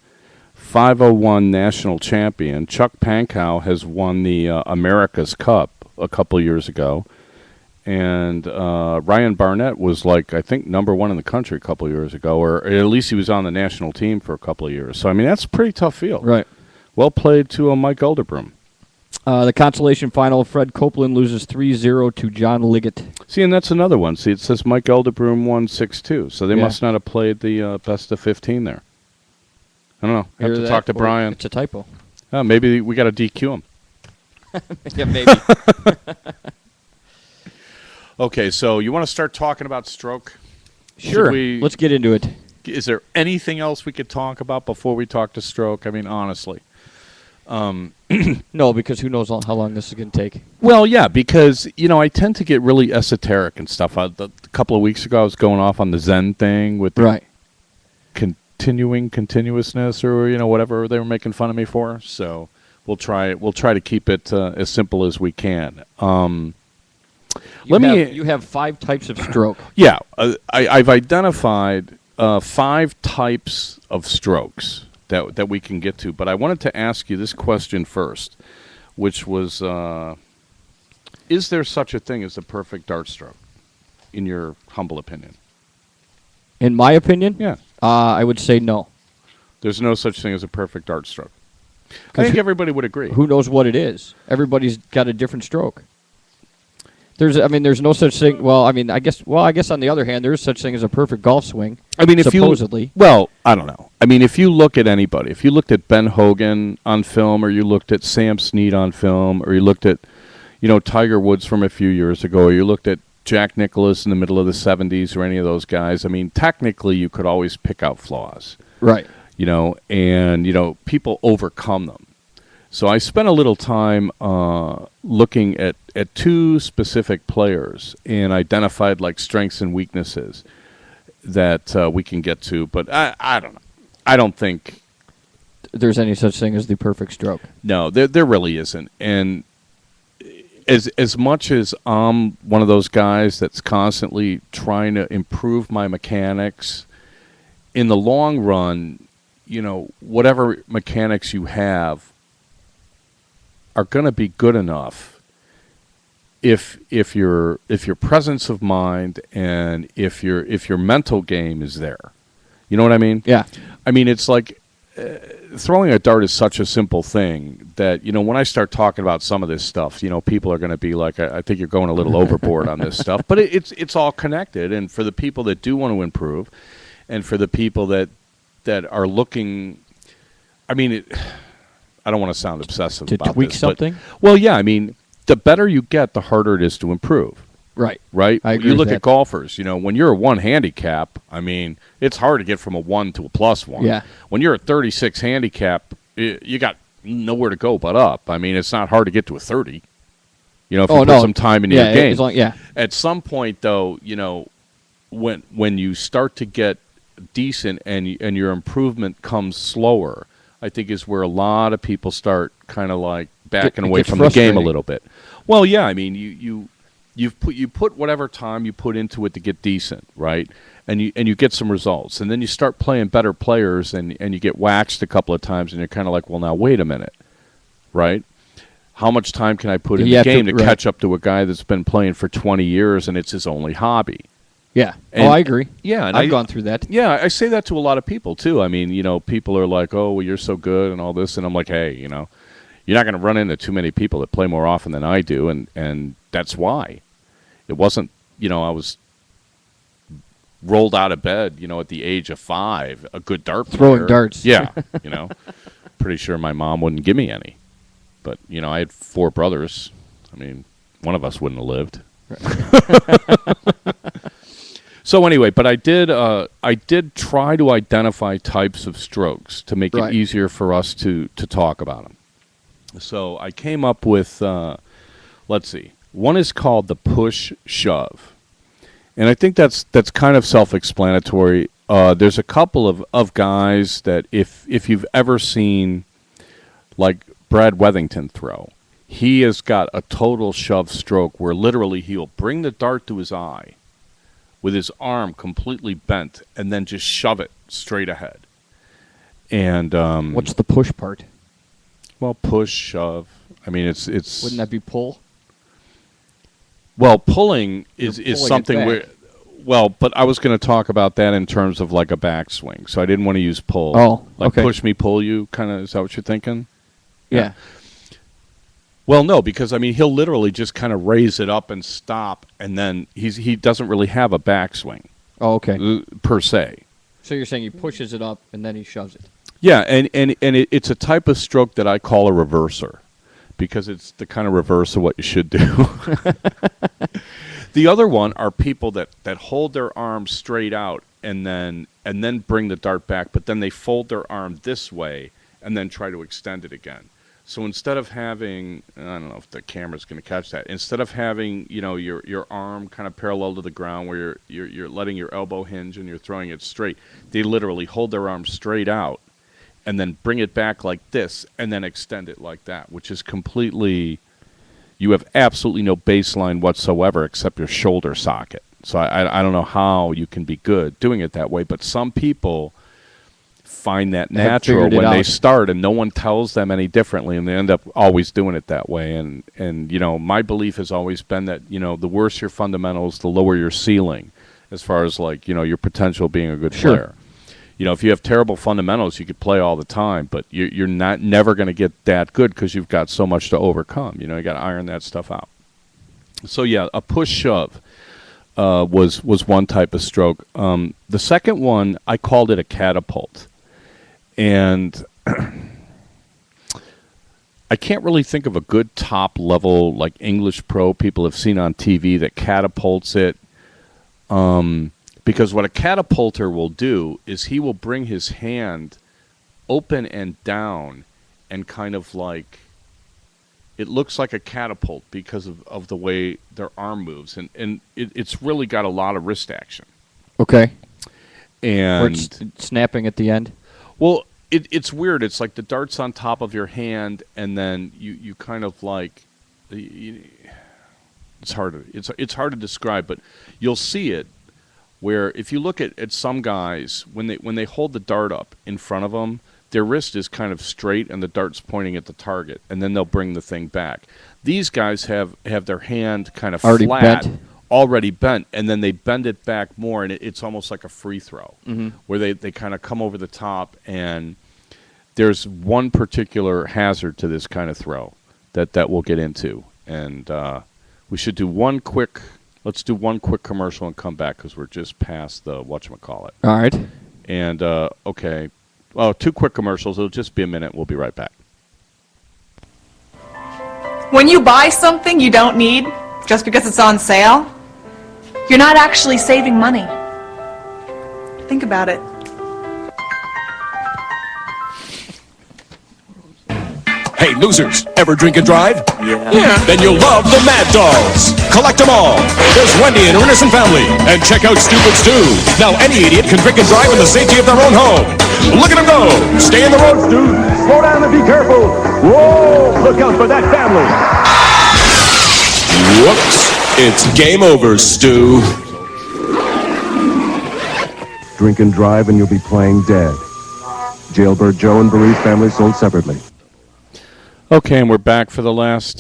501 national champion. Chuck Pankow has won the America's Cup a couple years ago. And Ryan Barnett was, I think, number one in the country a couple years ago, or at least he was on the national team for a couple of years. So, I mean, that's a pretty tough field. Right. Well played to Mike Elderbroom. The consolation final, Fred Copeland loses 3-0 to John Liggett. See, and that's another one. See, it says Mike Elderbroom won 6-2, so they must not have played the best of 15 there. I don't know. I have to talk to Brian. It's a typo. Maybe we got to DQ him. Yeah, maybe. Okay, so you want to start talking about stroke? Sure. Let's get into it. Is there anything else we could talk about before we talk to stroke? I mean, honestly. No, because who knows how long this is going to take. Well, yeah, because, I tend to get really esoteric and stuff. A couple of weeks ago, I was going off on the Zen thing with the continuousness or, whatever they were making fun of me for. So we'll try to keep it as simple as we can. You have 5 types of stroke. Yeah, I've identified 5 types of strokes that we can get to. But I wanted to ask you this question first, which was, is there such a thing as a perfect dart stroke, in your humble opinion? In my opinion? Yeah. I would say no. There's no such thing as a perfect dart stroke. I think everybody would agree. Who knows what it is? Everybody's got a different stroke. There's no such thing. Well, I guess on the other hand, there is such thing as a perfect golf swing. I mean, supposedly. I don't know. I mean, if you look at anybody, if you looked at Ben Hogan on film, or you looked at Sam Snead on film, or you looked at, Tiger Woods from a few years ago, or you looked at Jack Nicklaus in the middle of the 70s, or any of those guys, I mean, technically you could always pick out flaws. Right. And people overcome them. So I spent a little time looking at 2 specific players and identified strengths and weaknesses that we can get to. But I don't know. I don't think there's any such thing as the perfect stroke. No, there really isn't. And as much as I'm one of those guys that's constantly trying to improve my mechanics, in the long run, whatever mechanics you have are going to be good enough if your presence of mind and if your mental game is there. You know what I mean? Yeah. I mean, it's like throwing a dart is such a simple thing that, when I start talking about some of this stuff, people are going to be like, I think you're going a little overboard on this stuff. But it's all connected. And for the people that do want to improve, and for the people that are looking, I mean, I don't want to sound obsessive about to tweak this, something. Well, yeah, I mean, the better you get, the harder it is to improve. Right. Right. I agree you look with at golfers. When you're a 1 handicap, I mean, it's hard to get from a 1 to a +1. Yeah. When you're a 36 handicap, you got nowhere to go but up. I mean, it's not hard to get to a 30. If you put some time into your game. At some point, though, when you start to get decent and your improvement comes slower, I think is where a lot of people start kind of backing away from the game a little bit. Well, yeah, I mean, you put whatever time you put into it to get decent, right? And you get some results, and then you start playing better players, and you get waxed a couple of times, and you're kind of like, well, now wait a minute, right? How much time can I put in the game to catch up to a guy that's been playing for 20 years and it's his only hobby? Yeah. I agree. Yeah, and I've gone through that. Yeah, I say that to a lot of people too. I mean, people are like, "Oh, well, you're so good," and all this, and I'm like, "Hey, you're not going to run into too many people that play more often than I do, and that's why." It wasn't, I was rolled out of bed, at the age of 5, a good dart player. Throwing darts. Yeah, pretty sure my mom wouldn't give me any. But, I had 4 brothers. I mean, one of us wouldn't have lived. So anyway, but I did try to identify types of strokes to make it easier for us to talk about them. So I came up with, let's see, one is called the push-shove. And I think that's kind of self-explanatory. There's a couple of guys that if you've ever seen, like Brad Wethington throw, he has got a total shove stroke where literally he'll bring the dart to his eye with his arm completely bent and then just shove it straight ahead. And what's the push part? Well, push, shove. I mean, it's. Wouldn't that be pull? Well, pulling is something where. Well, but I was going to talk about that in terms of like a backswing, so I didn't want to use pull. Oh, like okay. Push me, pull you, kind of. Is that what you're thinking? Yeah. Well, no, because I mean he'll literally just kind of raise it up and stop, and then he doesn't really have a backswing. Oh, okay. Per se. So you're saying he pushes it up and then he shoves it. Yeah, and it's a type of stroke that I call a reverser, because it's the kind of reverse of what you should do. The other one are people that hold their arms straight out and then bring the dart back, but then they fold their arm this way and then try to extend it again. So instead of having, I don't know if the camera's going to catch that, instead of having your arm kind of parallel to the ground where you're letting your elbow hinge and you're throwing it straight, they literally hold their arm straight out and then bring it back like this and then extend it like that, which is completely, you have absolutely no baseline whatsoever except your shoulder socket. So I don't know how you can be good doing it that way, but some people find that natural when they start, and no one tells them any differently, and they end up always doing it that way. And my belief has always been that the worse your fundamentals, the lower your ceiling, as far as like your potential being a good player. If you have terrible fundamentals, you could play all the time, but you're never going to get that good because you've got so much to overcome. You got to iron that stuff out. So yeah, a push shove was one type of stroke. The second one, I called it a catapult. And I can't really think of a good top level like English pro people have seen on TV that catapults it. Because what a catapulter will do is he will bring his hand open and down and kind of like, it looks like a catapult because of the way their arm moves. And it's really got a lot of wrist action. Okay. And or it's snapping at the end? Well, it's weird. It's like the dart's on top of your hand, and then you kind of like, it's hard to describe, but you'll see it where if you look at some guys, when they hold the dart up in front of them, their wrist is kind of straight and the dart's pointing at the target, and then they'll bring the thing back. These guys have their hand kind of already bent, and then they bend it back more, and it's almost like a free throw, where they kind of come over the top. And there's one particular hazard to this kind of throw that we'll get into, and we should do let's do one quick commercial and come back because we're just past the whatchamacallit. All right. And okay, well, 2 quick commercials. It'll just be a minute. We'll be right back. When you buy something you don't need just because it's on sale, you're not actually saving money. Think about it. Hey, losers, ever drink and drive? Yeah. Then you'll love the Mad Dogs. Collect them all. There's Wendy and her innocent family. And check out Stupid Stu. Now any idiot can drink and drive in the safety of their own home. Look at them go. Stay in the road, Stu. Slow down and be careful. Whoa, look out for that family. Whoops. It's game over, Stu. Drink and drive and you'll be playing dead. Jailbird Joe and Bereaved family sold separately. Okay, and we're back for the last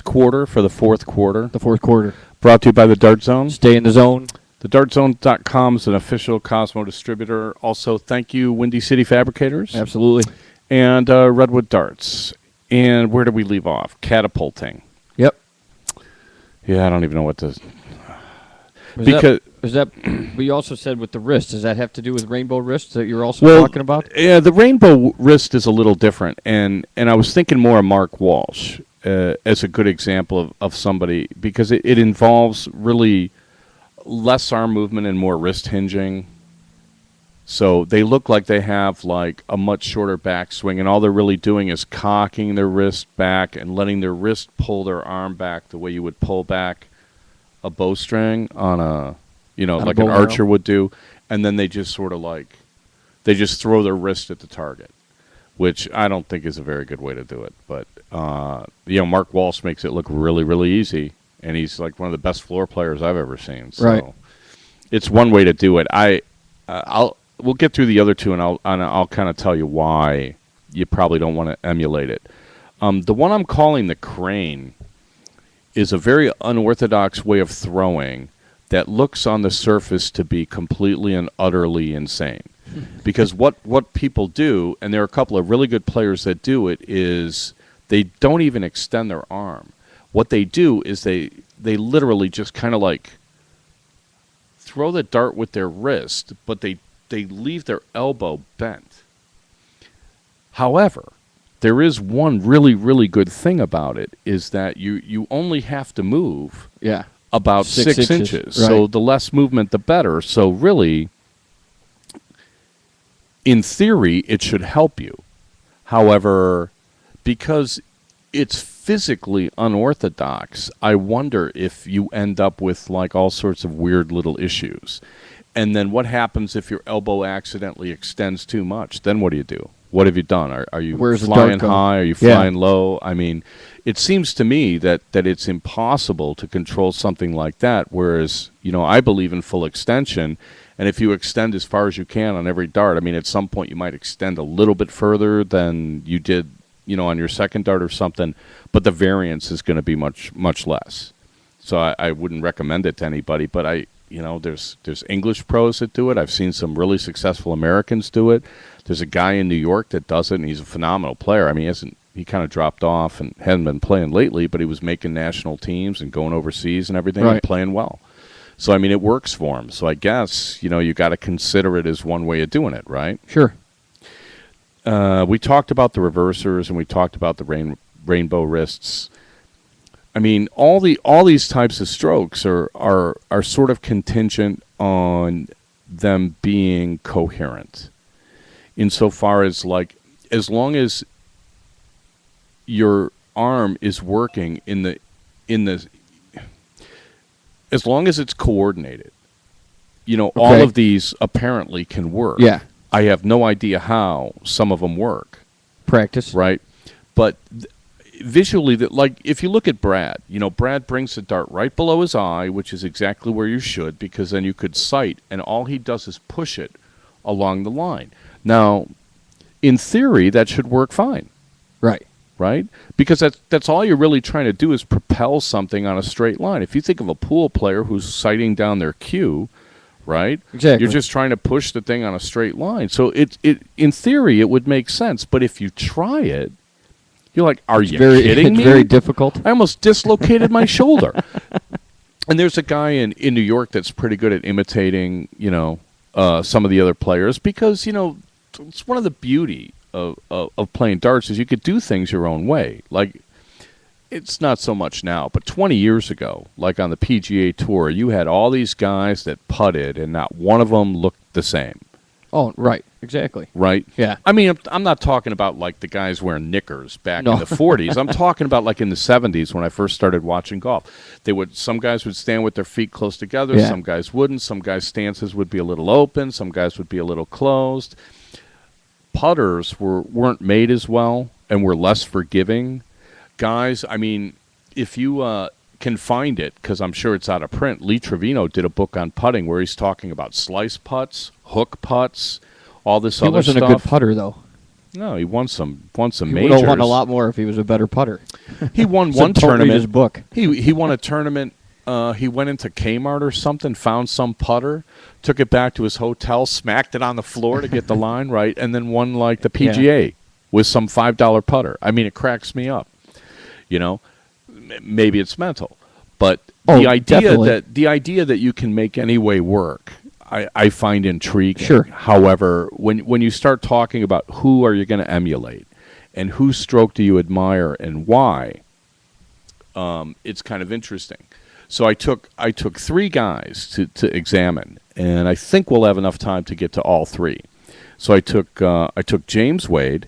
quarter, for the fourth quarter. The fourth quarter. Brought to you by the Dart Zone. Stay in the zone. TheDartZone.com is an official Cosmo distributor. Also, thank you, Windy City Fabricators. Absolutely. And Redwood Darts. And where did we leave off? Catapulting. Yep. Yeah, I don't even know what to... Is that we also said with the wrist? Does that have to do with rainbow wrists that you're also talking about? Yeah, the rainbow wrist is a little different, and I was thinking more of Mark Walsh as a good example of somebody, because it involves really less arm movement and more wrist hinging. So they look like they have like a much shorter backswing, and all they're really doing is cocking their wrist back and letting their wrist pull their arm back the way you would pull back a bowstring on a, like an archer would do, and then they just sort of they just throw their wrist at the target, which I don't think is a very good way to do it. But Mark Walsh makes it look really, really easy, and he's like one of the best floor players I've ever seen. So it's one way to do it. We'll get through the other two, and I'll kind of tell you why you probably don't want to emulate it. The one I'm calling the crane is a very unorthodox way of throwing that looks on the surface to be completely and utterly insane. Because what people do, and there are a couple of really good players that do it, is they don't even extend their arm. What they do is they literally just kind of like throw the dart with their wrist, but they leave their elbow bent. However, there is one really, really good thing about it, is that you only have to move about 6 inches. Right. So the less movement, the better. So really, in theory, it should help you. However, because it's physically unorthodox, I wonder if you end up with like all sorts of weird little issues. And then what happens if your elbow accidentally extends too much? Then what do? What have you done? Are you flying high? Are you flying low? I mean, it seems to me that it's impossible to control something like that, whereas, I believe in full extension, and if you extend as far as you can on every dart, I mean, at some point you might extend a little bit further than you did, on your second dart or something, but the variance is going to be much, much less. So I wouldn't recommend it to anybody, but there's English pros that do it. I've seen some really successful Americans do it. There's a guy in New York that does it, and he's a phenomenal player. I mean, he kind of dropped off and hasn't been playing lately, but he was making national teams and going overseas and everything and playing well. So, I mean, it works for him. So I guess, you got to consider it as one way of doing it, right? Sure. We talked about the reversers, and we talked about the rainbow wrists. I mean, all these types of strokes are sort of contingent on them being coherent, insofar as like as long as your arm is working as long as it's coordinated, all of these apparently can work. Yeah, I have no idea how some of them work. Practice, right? But visually, like if you look at Brad, Brad brings the dart right below his eye, which is exactly where you should, because then you could sight, and all he does is push it along the line. Now, in theory, that should work fine. Right? Because that's all you're really trying to do is propel something on a straight line. If you think of a pool player who's sighting down their cue, right? Exactly. You're just trying to push the thing on a straight line. So it in theory, it would make sense. But if you try it, you're like, are you kidding me? It's very difficult. I almost dislocated my shoulder. And there's a guy in New York that's pretty good at imitating, some of the other players, because, it's one of the beauty of playing darts is you could do things your own way. Like, it's not so much now, but 20 years ago, like on the PGA Tour, you had all these guys that putted, and not one of them looked the same. Oh, right. Exactly. Right? Yeah. I mean, I'm not talking about like the guys wearing knickers back in the 40s. I'm talking about like in the 70s when I first started watching golf. Some guys would stand with their feet close together. Yeah. Some guys wouldn't. Some guys' stances would be a little open. Some guys would be a little closed. Putters weren't made as well and were less forgiving. Guys, I mean, if you can find it, because I'm sure it's out of print, Lee Trevino did a book on putting where he's talking about slice putts, hook putts, all this other stuff. He wasn't a good putter, though. No, he won some majors. He would have won a lot more if he was a better putter. He won So one don't read tournament. his book. He won a tournament. He went into Kmart or something, found some putter, took it back to his hotel, smacked it on the floor to get the line right, and then won like the PGA with some $5 putter. I mean, it cracks me up. Maybe it's mental. But the idea that you can make any way work, I find intriguing. Sure. However, when you start talking about who are you going to emulate, and whose stroke do you admire and why, it's kind of interesting. So I took 3 guys to examine, and I think we'll have enough time to get to all 3. So I took James Wade,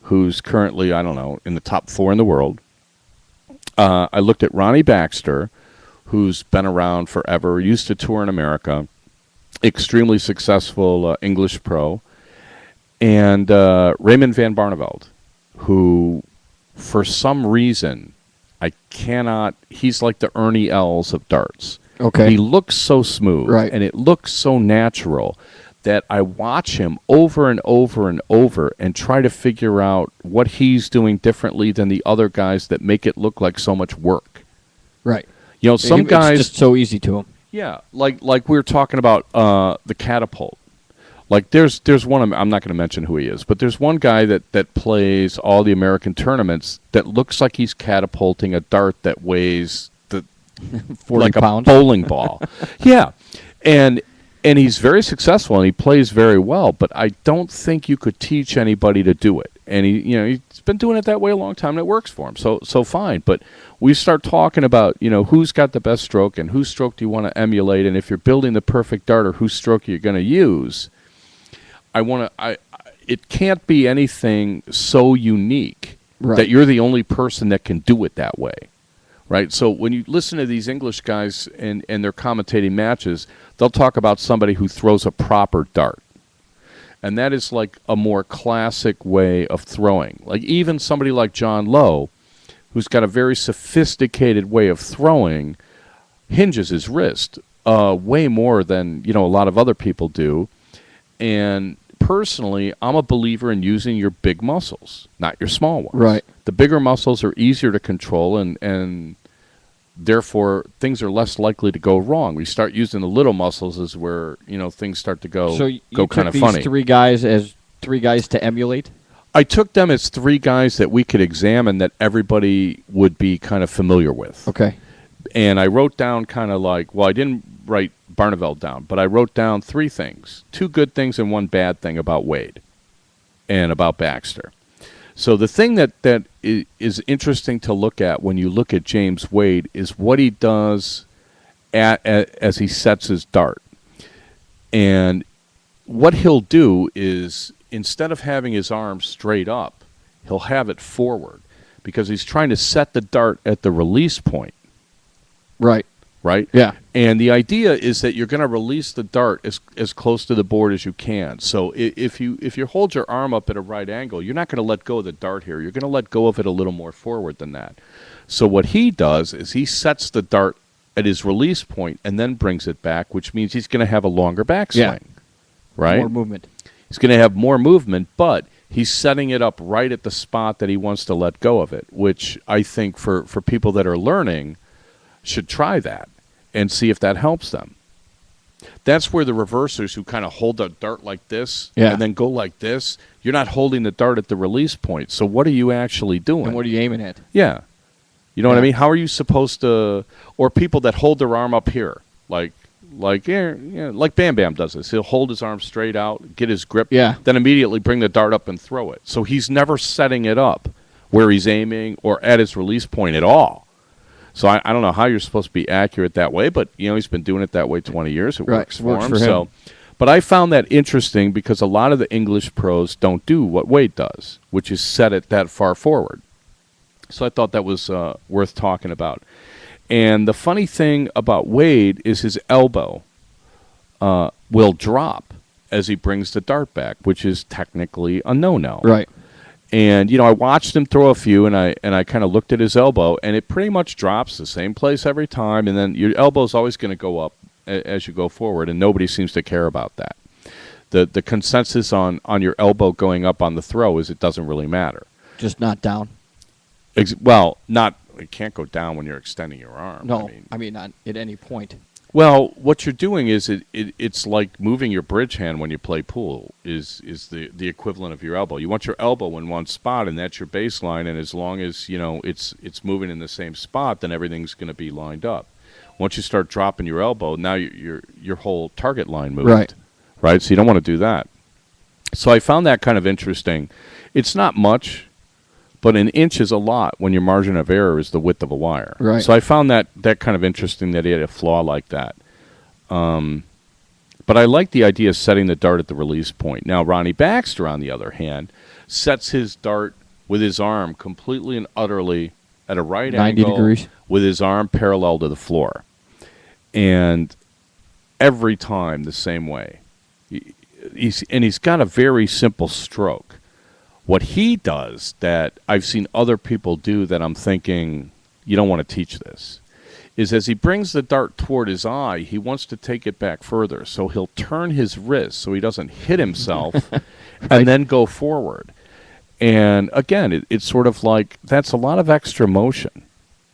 who's currently, I don't know, in the top 4 in the world. I looked at Ronnie Baxter, who's been around forever, used to tour in America, extremely successful English pro, and Raymond van Barneveld, who, for some reason, he's like the Ernie Els of darts. Okay. He looks so smooth, right, and it looks so natural that I watch him over and over and over and try to figure out what he's doing differently than the other guys that make it look like so much work. Right. You know, some guys... It's just so easy to him. Yeah, like we were talking about the catapult. Like there's one, I'm not going to mention who he is, but there's one guy that plays all the American tournaments that looks like he's catapulting a dart that weighs 40 like pounds. A bowling ball. Yeah, and he's very successful and he plays very well, but I don't think you could teach anybody to do it. And he's been doing it that way a long time and it works for him. So fine. But we start talking about, who's got the best stroke and whose stroke do you want to emulate, and if you're building the perfect darter, whose stroke you're going to use. It can't be anything so unique that you're the only person that can do it that way. Right? So when you listen to these English guys and they're commentating matches, they'll talk about somebody who throws a proper dart. And that is like a more classic way of throwing. Like even somebody like John Lowe, who's got a very sophisticated way of throwing, hinges his wrist way more than a lot of other people do. And personally, I'm a believer in using your big muscles, not your small ones. Right. The bigger muscles are easier to control, and therefore things are less likely to go wrong. We start using the little muscles is where things start to go kind of funny. So you took these 3 guys as 3 guys to emulate? I took them as 3 guys that we could examine that everybody would be kind of familiar with. Okay. And I wrote down kind of like, well, I didn't write Barneveld down, but I wrote down 3 things, 2 good things and 1 bad thing about Wade and about Baxter. So the thing that is interesting to look at when you look at James Wade is what he does as he sets his dart. And what he'll do is, instead of having his arm straight up, he'll have it forward because he's trying to set the dart at the release point. Right. Right? Yeah. And the idea is that you're going to release the dart as close to the board as you can. So if you hold your arm up at a right angle, you're not going to let go of the dart here. You're going to let go of it a little more forward than that. So what he does is he sets the dart at his release point and then brings it back, which means he's going to have a longer backswing. Yeah. Right? More movement. He's going to have more movement, but he's setting it up right at the spot that he wants to let go of it, which I think for people that are learning should try that and see if that helps them. That's where the reversers who kind of hold the dart like this and then go like this, you're not holding the dart at the release point. So what are you actually doing? And what are you aiming at? Yeah. You know what I mean? How are you supposed to, or people that hold their arm up here, like Bam Bam does this. He'll hold his arm straight out, get his grip, then immediately bring the dart up and throw it. So he's never setting it up where he's aiming or at his release point at all. So I don't know how you're supposed to be accurate that way, but he's been doing it that way 20 years. It works for him. So, but I found that interesting because a lot of the English pros don't do what Wade does, which is set it that far forward. So I thought that was worth talking about. And the funny thing about Wade is his elbow will drop as he brings the dart back, which is technically a no-no. Right. And I watched him throw a few, and I kind of looked at his elbow, and it pretty much drops the same place every time. And then your elbow's always going to go up as you go forward, and nobody seems to care about that. The consensus on your elbow going up on the throw is it doesn't really matter. Just not down. Well, not. It can't go down when you're extending your arm. No, I mean not at any point. Well, what you're doing is it's like moving your bridge hand when you play pool is the equivalent of your elbow. You want your elbow in one spot, and that's your baseline. And as long as it's moving in the same spot, then everything's going to be lined up. Once you start dropping your elbow, now your whole target line moved. Right. So you don't want to do that. So I found that kind of interesting. It's not much, but an inch is a lot when your margin of error is the width of a wire. Right. So I found that kind of interesting that he had a flaw like that. But I like the idea of setting the dart at the release point. Now, Ronnie Baxter, on the other hand, sets his dart with his arm completely and utterly at a right 90 angle degrees. with his arm parallel to the floor. And every time the same way. He's got a very simple stroke. What he does that I've seen other people do that I'm thinking, you don't want to teach this, is as he brings the dart toward his eye, he wants to take it back further. So he'll turn his wrist so he doesn't hit himself and then go forward. And again, it's sort of like that's a lot of extra motion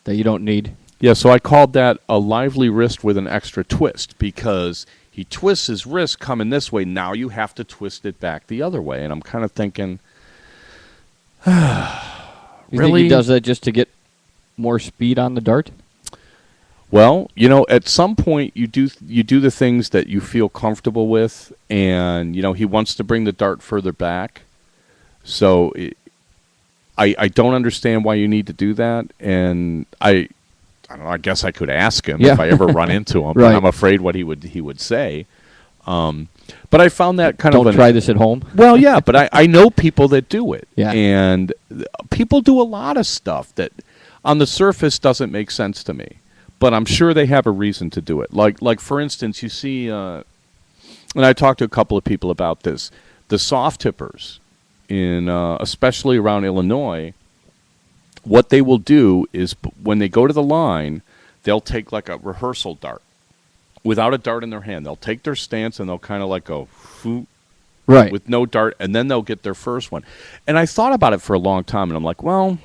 that you don't need. Yeah, so I called that a lively wrist with an extra twist because he twists his wrist coming this way. Now you have to twist it back the other way. And I'm kind of thinking, You really? think he does that just to get more speed on the dart? Well, at some point you do the things that you feel comfortable with, and he wants to bring the dart further back. So I don't understand why you need to do that, and I don't know. I guess I could ask him if I ever run into him. Right. But I'm afraid what he would say. But I found that kind of Don't try this at home. Well, yeah, but I know people that do it. Yeah. And people do a lot of stuff that on the surface doesn't make sense to me. But I'm sure they have a reason to do it. Like for instance, you see, and I talked to a couple of people about this, the soft tippers, especially around Illinois, what they will do is when they go to the line, they'll take like a rehearsal dart. Without a dart in their hand, they'll take their stance and they'll kind of like go right with no dart, and then they'll get their first one. And I thought about it for a long time, and I'm like, well,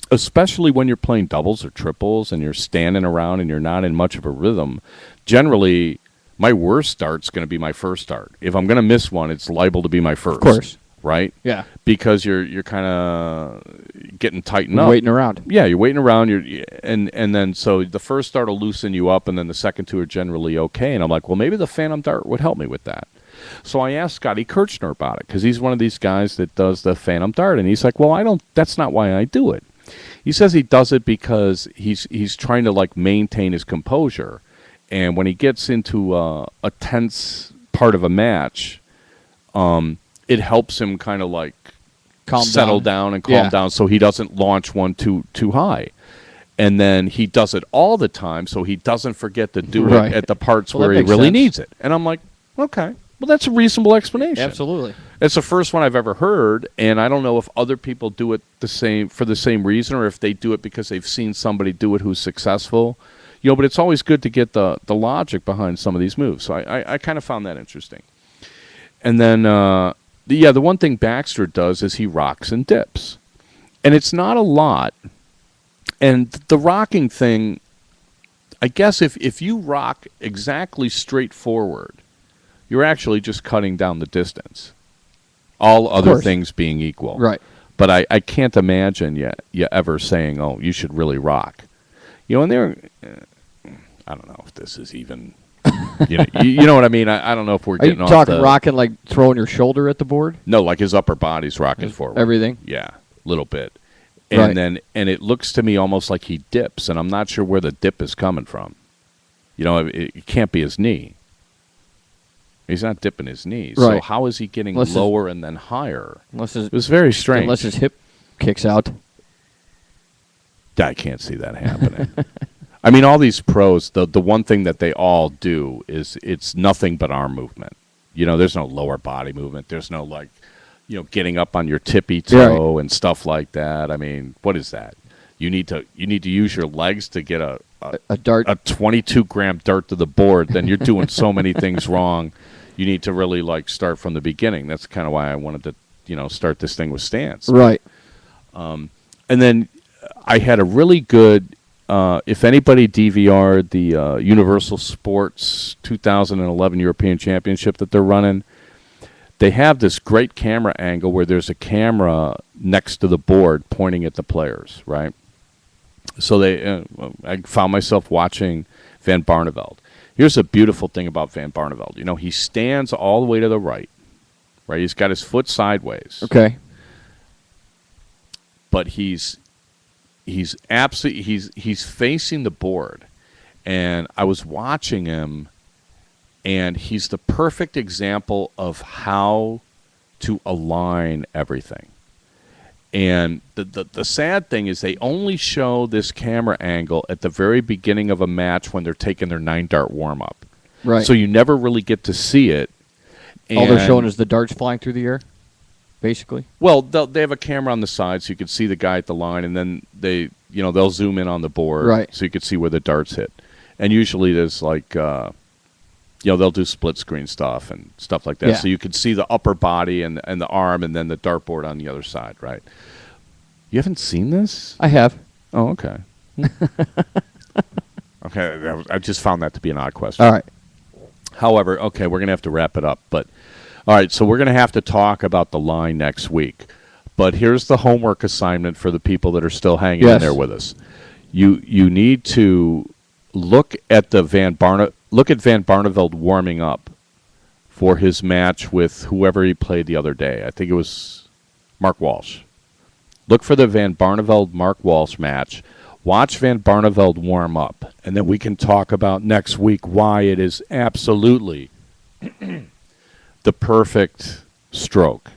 especially when you're playing doubles or triples and you're standing around and you're not in much of a rhythm, generally my worst dart's going to be my first dart. If I'm going to miss one, it's liable to be my first. Of course. Right? Yeah. Because you're kind of getting tightened up. Waiting around. Yeah, you're waiting around. And then so the first dart will loosen you up, and then the second two are generally okay. And I'm like, well, maybe the phantom dart would help me with that. So I asked Scotty Kirchner about it because he's one of these guys that does the phantom dart, and he's like, well, that's not why I do it. He says he does it because he's trying to like maintain his composure, and when he gets into a tense part of a match, it helps him kind of like settle down and calm down so he doesn't launch one too high. And then he does it all the time so he doesn't forget to do it at the parts where he really needs it. And I'm like, okay, well, that's a reasonable explanation. Absolutely. It's the first one I've ever heard, and I don't know if other people do it for the same reason or if they do it because they've seen somebody do it who's successful. But it's always good to get the logic behind some of these moves. So I kind of found that interesting. And then the one thing Baxter does is he rocks and dips. And it's not a lot. And the rocking thing, I guess if you rock exactly straight forward, you're actually just cutting down the distance. All other things being equal. Right. But I can't imagine you ever saying, oh, you should really rock. And they're, I don't know if this is even... you know what I mean? I don't know if we're getting off. Are you talking rocking like throwing your shoulder at the board? No, like his upper body's rocking forward. Everything? Yeah, a little bit. And then it looks to me almost like he dips, and I'm not sure where the dip is coming from. It can't be his knee. He's not dipping his knee. Right. So how is he getting lower and then higher? It was very strange. strange. Unless his hip kicks out. I can't see that happening. I mean, all these pros, the one thing that they all do is it's nothing but arm movement. There's no lower body movement. There's no, like, getting up on your tippy toe and stuff like that. I mean, what is that? You need to use your legs to get a dart, a 22-gram dart to the board. Then you're doing so many things wrong. You need to really, like, start from the beginning. That's kind of why I wanted to, start this thing with stance. Right. And then I had a really good if anybody DVR'd the Universal Sports 2011 European Championship that they're running, they have this great camera angle where there's a camera next to the board pointing at the players, right? So I found myself watching Van Barneveld. Here's a beautiful thing about Van Barneveld. You know, he stands all the way to the right. He's got his foot sideways. Okay. But he's absolutely he's facing the board, and I was watching him, and he's the perfect example of how to align everything. And the sad thing is they only show this camera angle at the very beginning of a match when they're taking their 9-dart warm-up. Right. So you never really get to see it. All they're showing is the darts flying through the air, basically? Well, they have a camera on the side so you can see the guy at the line, and then they'll zoom in on the board right. so you can see where the darts hit. And usually there's like, they'll do split screen stuff and stuff like that. Yeah. So you can see the upper body and the arm and then the dartboard on the other side, right? You haven't seen this? I have. Oh, okay. Okay, I just found that to be an odd question. All right. However, okay, we're going to have to wrap it up. But, all right, so we're going to have to talk about the line next week. But here's the homework assignment for the people that are still hanging in there with us. You need to look at Van Barneveld warming up for his match with whoever he played the other day. I think it was Mark Walsh. Look for the Van Barneveld-Mark Walsh match. Watch Van Barneveld warm up, and then we can talk about next week why it is absolutely the perfect stroke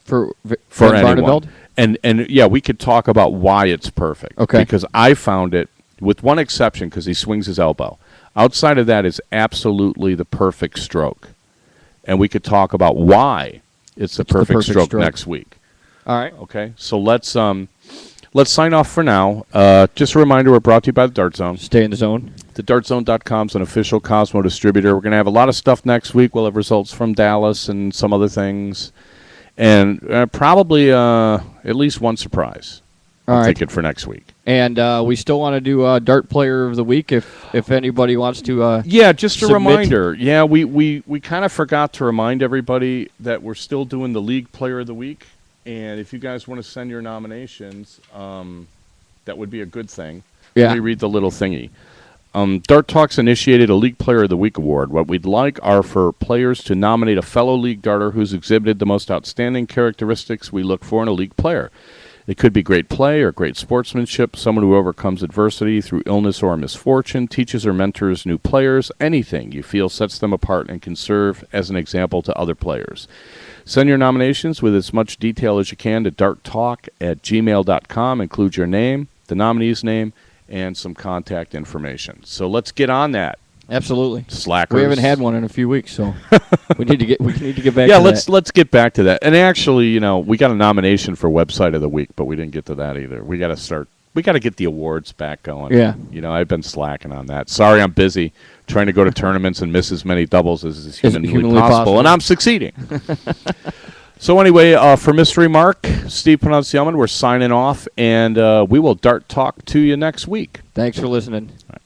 for anyone. Barneveld? And yeah, we could talk about why it's perfect. Okay. Because I found it, with one exception, because he swings his elbow. Outside of that is absolutely the perfect stroke. And we could talk about why it's the perfect stroke next week. All right. Okay. So let's sign off for now. Just a reminder, we're brought to you by the Dart Zone. Stay in the zone. TheDartZone.com is an official Cosmo distributor. We're going to have a lot of stuff next week. We'll have results from Dallas and some other things. And probably at least one surprise. I'll take it for next week. And we still want to do Dart Player of the Week if anybody wants to yeah, just a submit. reminder. Yeah, we kind of forgot to remind everybody that we're still doing the League Player of the Week. And if you guys want to send your nominations, that would be a good thing. Yeah. Let me read the little thingy. Dart Talks initiated a League Player of the Week award. What we'd like are for players to nominate a fellow league darter who's exhibited the most outstanding characteristics we look for in a league player. It could be great play or great sportsmanship, someone who overcomes adversity through illness or misfortune, teaches or mentors new players, anything you feel sets them apart and can serve as an example to other players. Send your nominations with as much detail as you can to darttalk@gmail.com. Include your name, the nominee's name, and some contact information. So let's get on that. Absolutely. Slackers. We haven't had one in a few weeks, so we need to get back to that. Yeah, let's get back to that. And actually, we got a nomination for Website of the Week, but we didn't get to that either. We got to get the awards back going. Yeah. I've been slacking on that. Sorry, I'm busy trying to go to tournaments and miss as many doubles as is humanly possible, and I'm succeeding. So anyway, for Mystery Mark, Steve Pronunciaman, we're signing off, and we will Dart Talk to you next week. Thanks for listening. All right.